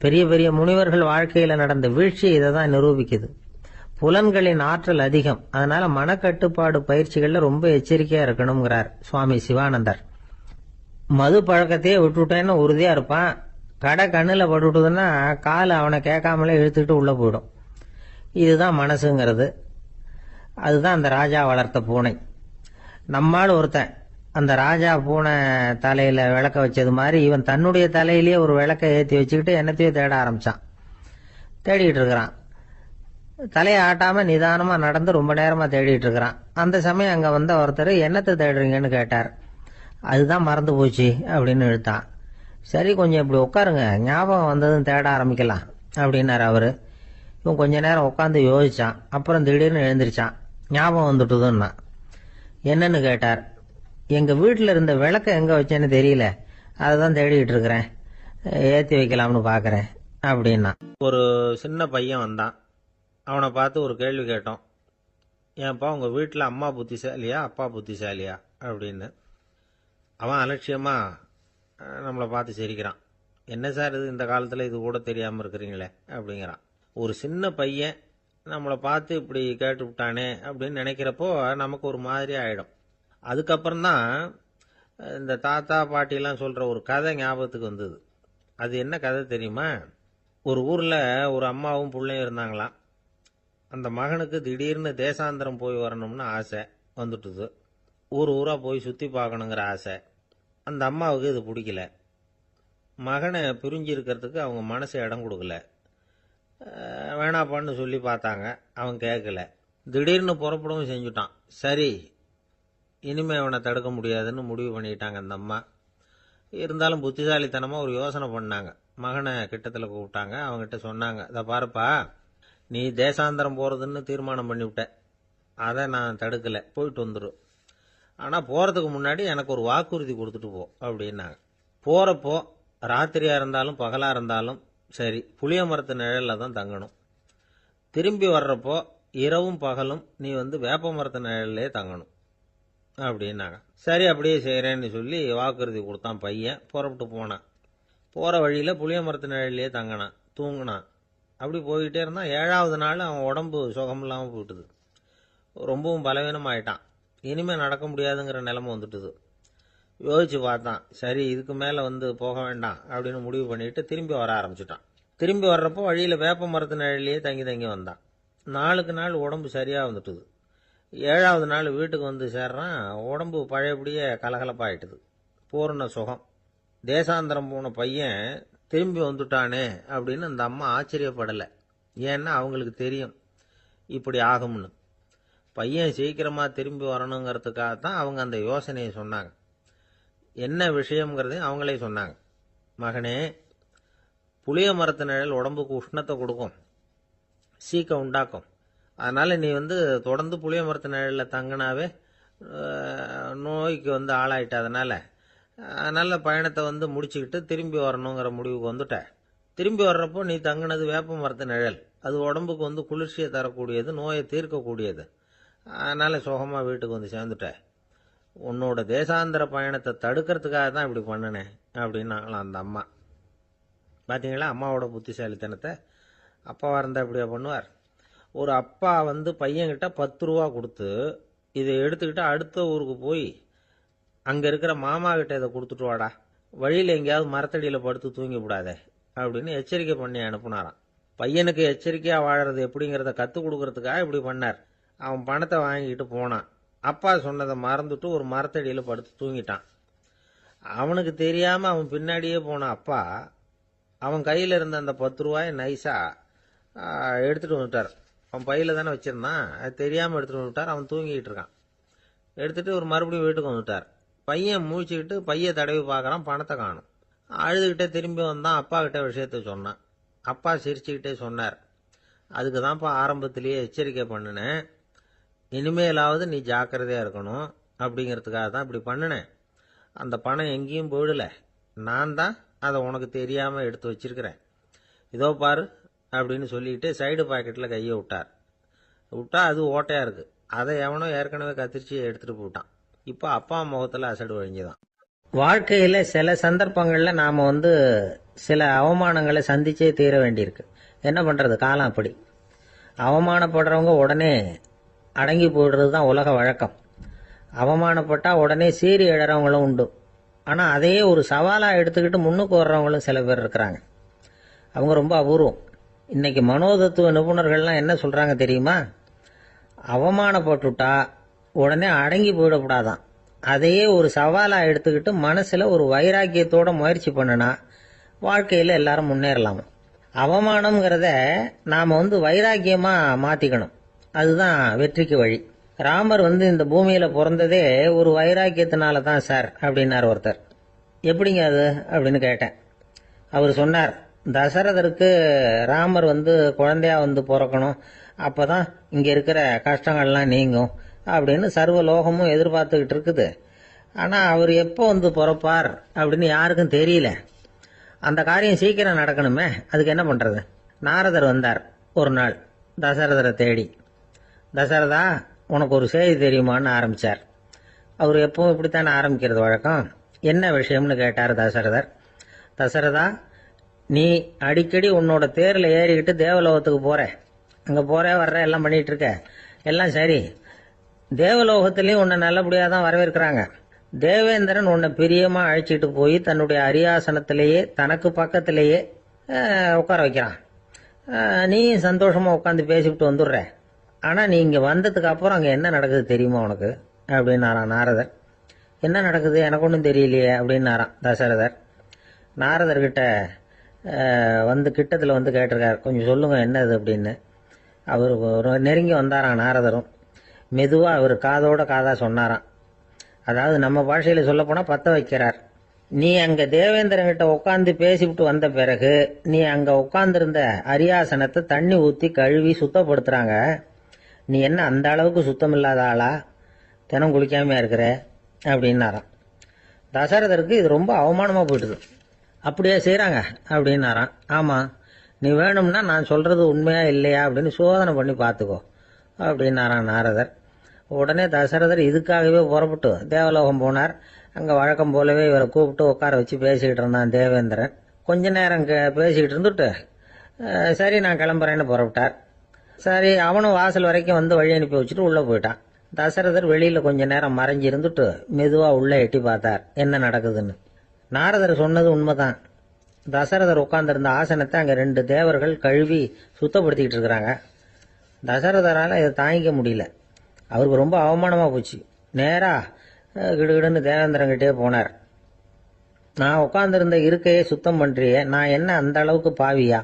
[SPEAKER 2] பெரிய பெரிய முனிவர்கள் வாழ்க்கையில நடந்த வீழ்ச்சி இதை தான் நிரூபிக்குது. புலன்களின் ஆற்றல் அதிகம். அதனால மனக்கட்டுப்பாடு பயிற்சிகள்ல ரொம்ப எச்சரிக்கையா இருக்கணுங்கிறார் சுவாமி சிவானந்தர். மது பழக்கத்தையே விட்டுட்டேன்னு உறுதியா இருப்பான். கடை கண்ணுல பட்டுட்டுதுன்னா கால் அவனை கேட்காமலே இழுத்துக்கிட்டு உள்ள போயிடும். இதுதான் மனசுங்கிறது. அதுதான் அந்த ராஜா வளர்த்த பூனை. நம்மால் ஒருத்தன் அந்த ராஜா பூனை தலையில விளக்க வச்சது மாதிரி இவன் தன்னுடைய தலையிலேயே ஒரு விளக்கை ஏற்றி வச்சுக்கிட்டு என்னத்தையோ தேட ஆரம்பிச்சான். தேடிட்டு இருக்கிறான். தலையை ஆட்டாம நிதானமா நடந்து ரொம்ப நேரமா தேடிட்டு இருக்கிறான். அந்த சமயம் அங்க வந்த ஒருத்தர் என்னத்தை தேடுறீங்கன்னு கேட்டார். அதுதான் மறந்து போச்சு அப்படின்னு இழுத்தான். சரி, கொஞ்சம் இப்படி உட்காருங்க, ஞாபகம் வந்ததுன்னு தேட ஆரம்பிக்கலாம் அப்படின்னாரு அவரு. இவன் கொஞ்ச நேரம் உட்காந்து யோசிச்சான். அப்புறம் திடீர்னு எழுந்திரிச்சான். ஞாபகம் வந்துட்டுதுன்னா. என்னன்னு கேட்டார். எங்க வீட்டுல இருந்த விளக்க எங்க வச்சேன்னு தெரியல, அதான் தேடிட்டு இருக்கிறேன், ஏத்தி வைக்கலாம்னு பாக்குறேன் அப்படின்னா.
[SPEAKER 1] ஒரு சின்ன பையன் வந்தான். அவனை பார்த்து ஒரு கேள்வி கேட்டோம். ஏன்ப்பா உங்க வீட்டில் அம்மா புத்திசாலியா அப்பா புத்திசாலியா அப்படின்னு. அவன் அலட்சியமா நம்மளை பார்த்து சிரிக்கிறான். என்ன சார் இது, இந்த காலத்தில் இது கூட தெரியாமல் இருக்கிறீங்களே அப்படிங்கிறான். ஒரு சின்ன பையன் நம்மளை பார்த்து இப்படி கேட்டு விட்டானே அப்படின்னு நினைக்கிறப்போ நமக்கு ஒரு மாதிரி ஆயிடும். அதுக்கப்புறம்தான் இந்த தாத்தா பாட்டிலாம் சொல்கிற ஒரு கதை ஞாபகத்துக்கு வந்தது. அது என்ன கதை தெரியுமா? ஒரு ஊரில் ஒரு அம்மாவும் பிள்ளையும் இருந்தாங்களாம். அந்த மகனுக்கு திடீர்னு தேசாந்திரம் போய் வரணும்னு ஆசை வந்துட்டுது. ஊர் ஊராக போய் சுற்றி பார்க்கணுங்கிற ஆசை. அந்த அம்மாவுக்கு இது பிடிக்கல. மகனை பிரிஞ்சு இருக்கிறதுக்கு அவங்க மனசு இடம் கொடுக்கல. வேணாப்பான்னு சொல்லி பார்த்தாங்க, அவன் கேட்கல. திடீர்னு புறப்படவும் செஞ்சுட்டான். சரி, இனிமே அவனை தடுக்க முடியாதுன்னு முடிவு பண்ணிட்டாங்க அந்த அம்மா. இருந்தாலும் புத்திசாலித்தனமாக ஒரு யோசனை பண்ணாங்க. மகனை கிட்டத்தில் கூப்பிட்டாங்க. அவங்ககிட்ட சொன்னாங்க, இதை பாருப்பா, நீ தேசாந்திரம் போகிறதுன்னு தீர்மானம் பண்ணிவிட்ட, அதை நான் தடுக்கலை, போயிட்டு வந்துடும். ஆனால் போகிறதுக்கு முன்னாடி எனக்கு ஒரு வாக்குறுதி கொடுத்துட்டு போ அப்படின்னாங்க. போகிறப்போ ராத்திரியாக இருந்தாலும் பகலாக இருந்தாலும் சரி, புளிய மரத்து நிழலில் தான் தங்கணும். திரும்பி வர்றப்போ இரவும் பகலும் நீ வேப்ப மரத்து நிழல்லே தங்கணும் அப்படின்னாங்க. சரி, அப்படியே செய்கிறேன்னு சொல்லி வாக்குறுதி கொடுத்தான் பையன். புறப்பட்டு போனான். போகிற வழியில் புளிய மரத்து நிழல்லையே தங்கினான், தூங்கினான். அப்படி போய்கிட்டே இருந்தான். 7வது நாள் அவன் உடம்பு சுகமில்லாமல் போயிட்டுது. ரொம்பவும் பலவீனமாயிட்டான். இனிமேல் நடக்க முடியாதுங்கிற நிலைமை வந்துட்டுது. யோசிச்சு பார்த்தான். சரி, இதுக்கு மேலே போக வேண்டாம் அப்படின்னு முடிவு பண்ணிட்டு திரும்பி வர ஆரம்பிச்சிட்டான். திரும்பி வர்றப்போ வழியில் வேப்ப மரத்து நிழல்லையே தங்கி தங்கி வந்தான். நாளுக்கு நாள் உடம்பு சரியாக வந்துட்டுது. 7வது நாள் வீட்டுக்கு சேர்றான். உடம்பு பழையபடியே கலகலப்பாயிட்டுது. பூர்ண சுகம். தேசாந்திரம் போன பையன் திரும்பி வந்துட்டானே அப்படின்னு அந்த அம்மா ஆச்சரியப்படலை. ஏன்னா அவங்களுக்கு தெரியும் இப்படி ஆகும்னு. பையன் சீக்கிரமாக திரும்பி வரணுங்கிறதுக்காகத்தான் அவங்க அந்த யோசனையை சொன்னாங்க. என்ன விஷயங்கிறதையும் அவங்களே சொன்னாங்க. மகனே, புளிய மரத்து நிழல் உடம்புக்கு உஷ்ணத்தை கொடுக்கும், சீக்கம் உண்டாக்கும். அதனால் நீ தொடர்ந்து புளிய மரத்து நிழலில் தங்கினாவே நோய்க்கு ஆளாயிட்ட. அதனால் பயணத்தை முடிச்சுக்கிட்டு திரும்பி வரணுங்கிற முடிவுக்கு வந்துட்ட. திரும்பி வர்றப்போ நீ தங்கினது வேப்ப மரத்து நிழல். அது உடம்புக்கு வந்து குளிர்ச்சியை தரக்கூடியது, நோயை தீர்க்கக்கூடியது. அதனால் சுகமாக வீட்டுக்கு வந்து சேர்ந்துட்டேன். உன்னோட தேசாந்திர பயணத்தை தடுக்கிறதுக்காக தான் இப்படி பண்ணினேன் அப்படின்னாங்களாம் அந்த அம்மா. பார்த்தீங்களா அம்மாவோட புத்திசாலித்தனத்தை? அப்பாவாக இருந்தால் இப்படியா பண்ணுவார்? ஒரு அப்பா வந்து பையன்கிட்ட 10 ரூபா கொடுத்து இதை எடுத்துக்கிட்டு அடுத்த ஊருக்கு போய் அங்கே இருக்கிற மாமா கிட்ட இதை கொடுத்துட்டு வாடா, வழியில் எங்கேயாவது மரத்தடியில் படுத்து தூங்கி விடாதே அப்படின்னு எச்சரிக்கை பண்ணி அனுப்புனாராம். பையனுக்கு எச்சரிக்கையாக வாழறது எப்படிங்கிறத கற்றுக் கொடுக்கறதுக்காக இப்படி பண்ணார். அவன் பணத்தை வாங்கிட்டு போனான். அப்பா சொன்னதை மறந்துட்டு ஒரு மரத்தடியில் படுத்து தூங்கிட்டான். அவனுக்கு தெரியாமல் அவன் பின்னாடியே போன அப்பா அவன் கையில் இருந்த அந்த 10 ரூபாயை நைஸாக எடுத்துகிட்டு வந்துட்டார். அவன் பையில் தானே வச்சிருந்தான், அது தெரியாமல் எடுத்துகிட்டு வந்துட்டார். அவன் தூங்கிக்கிட்டு இருக்கான். எடுத்துகிட்டு ஒரு மறுபடியும் வீட்டுக்கு வந்துட்டார். பையன் மூழ்கிக்கிட்டு பையை தடவி பார்க்குறான், பணத்தை காணும். அழுதுகிட்டே திரும்பி வந்தான். அப்பா கிட்ட விஷயத்த சொன்னான். அப்பா சிரிச்சுக்கிட்டே சொன்னார், அதுக்கு தான்ப்பா ஆரம்பத்திலேயே எச்சரிக்கை பண்ணினேன், இனிமேலாவது நீ ஜாக்கிரதையாக இருக்கணும் அப்படிங்கிறதுக்காக தான் இப்படி பண்ணினேன். அந்த பணம் எங்கேயும் போயிடல, நான் தான் அதை உனக்கு தெரியாமல் எடுத்து வச்சிருக்கிறேன். இதோ பாரு அப்படின்னு சொல்லிட்டு சைடு பாக்கெட்டில் கையை விட்டா அது ஓட்டையாக இருக்குது. அதை எவனோ ஏற்கனவே கத்திரிச்சு எடுத்துகிட்டு போட்டான். இப்போ அப்பா முகத்தில் அசடு வழிஞ்சுதான்.
[SPEAKER 2] வாழ்க்கையில் சில சந்தர்ப்பங்களில் நாம் வந்து சில அவமானங்களை சந்திச்சே தீர வேண்டியிருக்கு. என்ன பண்ணுறது, காலம் அப்படி. அவமானப்படுறவங்க உடனே அடங்கி போயிடுறது தான் உலக வழக்கம். அவமானப்பட்டால் உடனே சீறி எழறவங்களும் உண்டு. ஆனால் அதையே ஒரு சவாலாக எடுத்துக்கிட்டு முன்னுக்கு வர்றவங்களும் சில பேர் இருக்கிறாங்க. அவங்க ரொம்ப அபூர்வம். இன்னைக்கு மனோதத்துவ நிபுணர்கள்லாம் என்ன சொல்கிறாங்க தெரியுமா? அவமானப்பட்டுட்டா உடனே அடங்கி போயிடக்கூடாதான். அதையே ஒரு சவாலாக எடுத்துக்கிட்டு மனசில் ஒரு வைராக்கியத்தோட முயற்சி பண்ணினா வாழ்க்கையில் எல்லாரும் முன்னேறலாம். அவமானம்ங்கிறத நாம் வந்து வைராக்கியமாக மாற்றிக்கணும். அதுதான் வெற்றிக்கு வழி. ராமர் வந்து இந்த பூமியில் பிறந்ததே ஒரு வைராக்கியத்தினால தான் சார் அப்படின்னார் ஒருத்தர். எப்படிங்க அது அப்படின்னு கேட்டேன். அவர் சொன்னார், தசரதருக்கு ராமர் வந்து குழந்தையா வந்து பிறக்கணும், அப்போ தான் இங்கே இருக்கிற கஷ்டங்கள்லாம் நீங்கும் அப்படின்னு சர்வ லோகமும் எதிர்பார்த்துக்கிட்டு இருக்குது. ஆனால் அவர் எப்போ வந்து பிறப்பார் அப்படின்னு யாருக்கும் தெரியல. அந்த காரியம் சீக்கிரம் நடக்கணுமே, அதுக்கு என்ன பண்ணுறது? நாரதர் வந்தார் ஒரு நாள் தசரதரை தேடி. தசரதா, உனக்கு ஒரு செய்தி தெரியுமான்னு ஆரம்பித்தார். அவர் எப்பவும் இப்படித்தானே ஆரம்பிக்கிறது வழக்கம். என்ன விஷயம்னு கேட்டார் தசரதர். தசரதா, நீ அடிக்கடி உன்னோட தேரில் ஏறிக்கிட்டு தேவலோகத்துக்கு போகிற, அங்கே போகிற வர்ற எல்லாம் பண்ணிகிட்டு இருக்க, எல்லாம் சரி. தேவலோகத்திலையும் உன்னை நல்லபடியாக தான் வரவேற்கிறாங்க. தேவேந்திரன் உன்னை பிரியமாக அழைச்சிட்டு போய் தன்னுடைய அரியாசனத்திலேயே தனக்கு பக்கத்திலேயே உட்கார வைக்கிறான். நீயும் சந்தோஷமாக உட்காந்து பேசிவிட்டு வந்துடுற. ஆனால் நீ இங்கே வந்ததுக்கு அப்புறம் அங்கே என்ன நடக்குது தெரியுமா உனக்கு அப்படின்னாரான் நாரதர். என்ன நடக்குது எனக்கு ஒன்றும் தெரியலையே அப்படின்னாரான் தசரதர். நாரதர்கிட்ட வந்து கிட்டத்தில் வந்து கேட்டிருக்கார், கொஞ்சம் சொல்லுங்க என்னது அப்படின்னு. அவர் நெருங்கி வந்தாராம் நாரதரும். மெதுவாக அவர் காதோட காதாக சொன்னாராம். அதாவது நம்ம பாஷையில் சொல்லப்போனால் பற்ற வைக்கிறார். நீ அங்கே தேவேந்திரங்கிட்ட உட்காந்து பேசிவிட்டு வந்த பிறகு நீ அங்கே உட்காந்துருந்த அரியாசனத்தை தண்ணி ஊற்றி கழுவி சுத்தப்படுத்துகிறாங்க. நீ என்ன அந்த அளவுக்கு சுத்தம் இல்லாத ஆளா, தினம் குளிக்காமையா இருக்கிற அப்படின்னாராம். தசரதருக்கு இது ரொம்ப அவமானமாக போயிட்டுது. அப்படியே செய்கிறாங்க அப்படின்னாராம். ஆமாம், நீ வேணும்னா நான் சொல்கிறது உண்மையா இல்லையா அப்படின்னு சோதனை பண்ணி பார்த்துக்கோ அப்படின்னாரான் நாரதர். உடனே தசரதர் இதுக்காகவே புறப்பட்டு தேவலோகம் போனார். அங்கே வழக்கம் போலவே இவரை கூப்பிட்டு உட்கார வச்சு பேசிக்கிட்டு இருந்தான் தேவேந்திரன். கொஞ்ச நேரம் பேசிக்கிட்டு இருந்துட்டு சரி நான் கிளம்புறேன்னு புறப்பட்டார். சரி, அவனும் வாசல் வரைக்கும் வந்து வழி அனுப்பி வச்சுட்டு உள்ளே போயிட்டான். தசரதர் வெளியில் கொஞ்ச நேரம் மறைஞ்சி இருந்துட்டு மெதுவாக உள்ளே எட்டி பார்த்தார் என்ன நடக்குதுன்னு. நாரதர் சொன்னது உண்மைதான். தசரதர் உட்கார்ந்திருந்த ஆசனத்தை அங்கே 2 தேவர்கள் கழுவி சுத்தப்படுத்திக்கிட்டு இருக்கிறாங்க. தசரதரால் இதை தாங்கிக்க முடியல. அவருக்கு ரொம்ப அவமானமாக போச்சு. நேராக கிடுகிடுன்னு தேவேந்திரங்கிட்டே போனார். நான் உட்கார்ந்திருந்த இருக்கையை சுத்தம் பண்ணுறியே, நான் என்ன அந்த அளவுக்கு பாவியா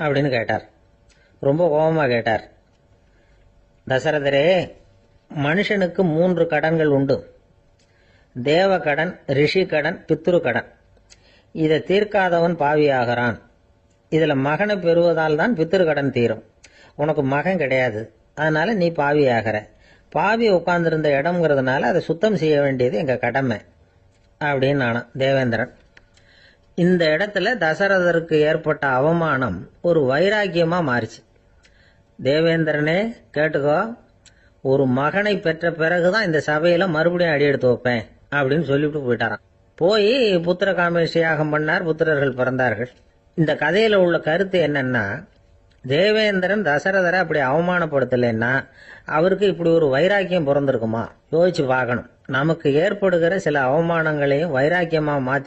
[SPEAKER 2] அப்படின்னு கேட்டார். ரொம்ப கோபமாக கேட்டார். தசரதரே, மனுஷனுக்கு 3 கடன்கள் உண்டு. தேவ கடன், ரிஷி கடன், பித்ரு கடன். இதை தீர்க்காதவன் பாவியாகிறான். இதில் மகனை பெறுவதால் தான் பித்ரு கடன் தீரும். உனக்கு மகன் கிடையாது, அதனால நீ பாவியாகிற. பாவி உட்கார்ந்திருந்த இடம்ங்கிறதுனால அதை சுத்தம் செய்ய வேண்டியது எங்கள் கடமை அப்படின்னு நானும் தேவேந்திரன். இந்த இடத்துல தசரதருக்கு ஏற்பட்ட அவமானம் ஒரு வைராக்கியமா மாறிச்சு. தேவேந்திரனே கேட்டுக்கோ, ஒரு மகனை பெற்ற பிறகுதான் இந்த சபையில மறுபடியும் அடி எடுத்து வைப்பேன் அப்படின்னு சொல்லிவிட்டு போயிட்டாராம். போய் புத்திர காமேஷ் யாகம் பண்ணார், புத்திரர்கள் பிறந்தார்கள். இந்த கதையில உள்ள கருத்து என்னன்னா, தேவேந்திரன் தசரதரை அப்படி அவமானப்படுத்தலைன்னா அவருக்கு இப்படி ஒரு வைராக்கியம் பிறந்திருக்குமா? யோசிச்சு பார்க்கணும். நமக்கு ஏற்படுகிற சில அவமானங்களையும் வைராக்கியமா மாத்தி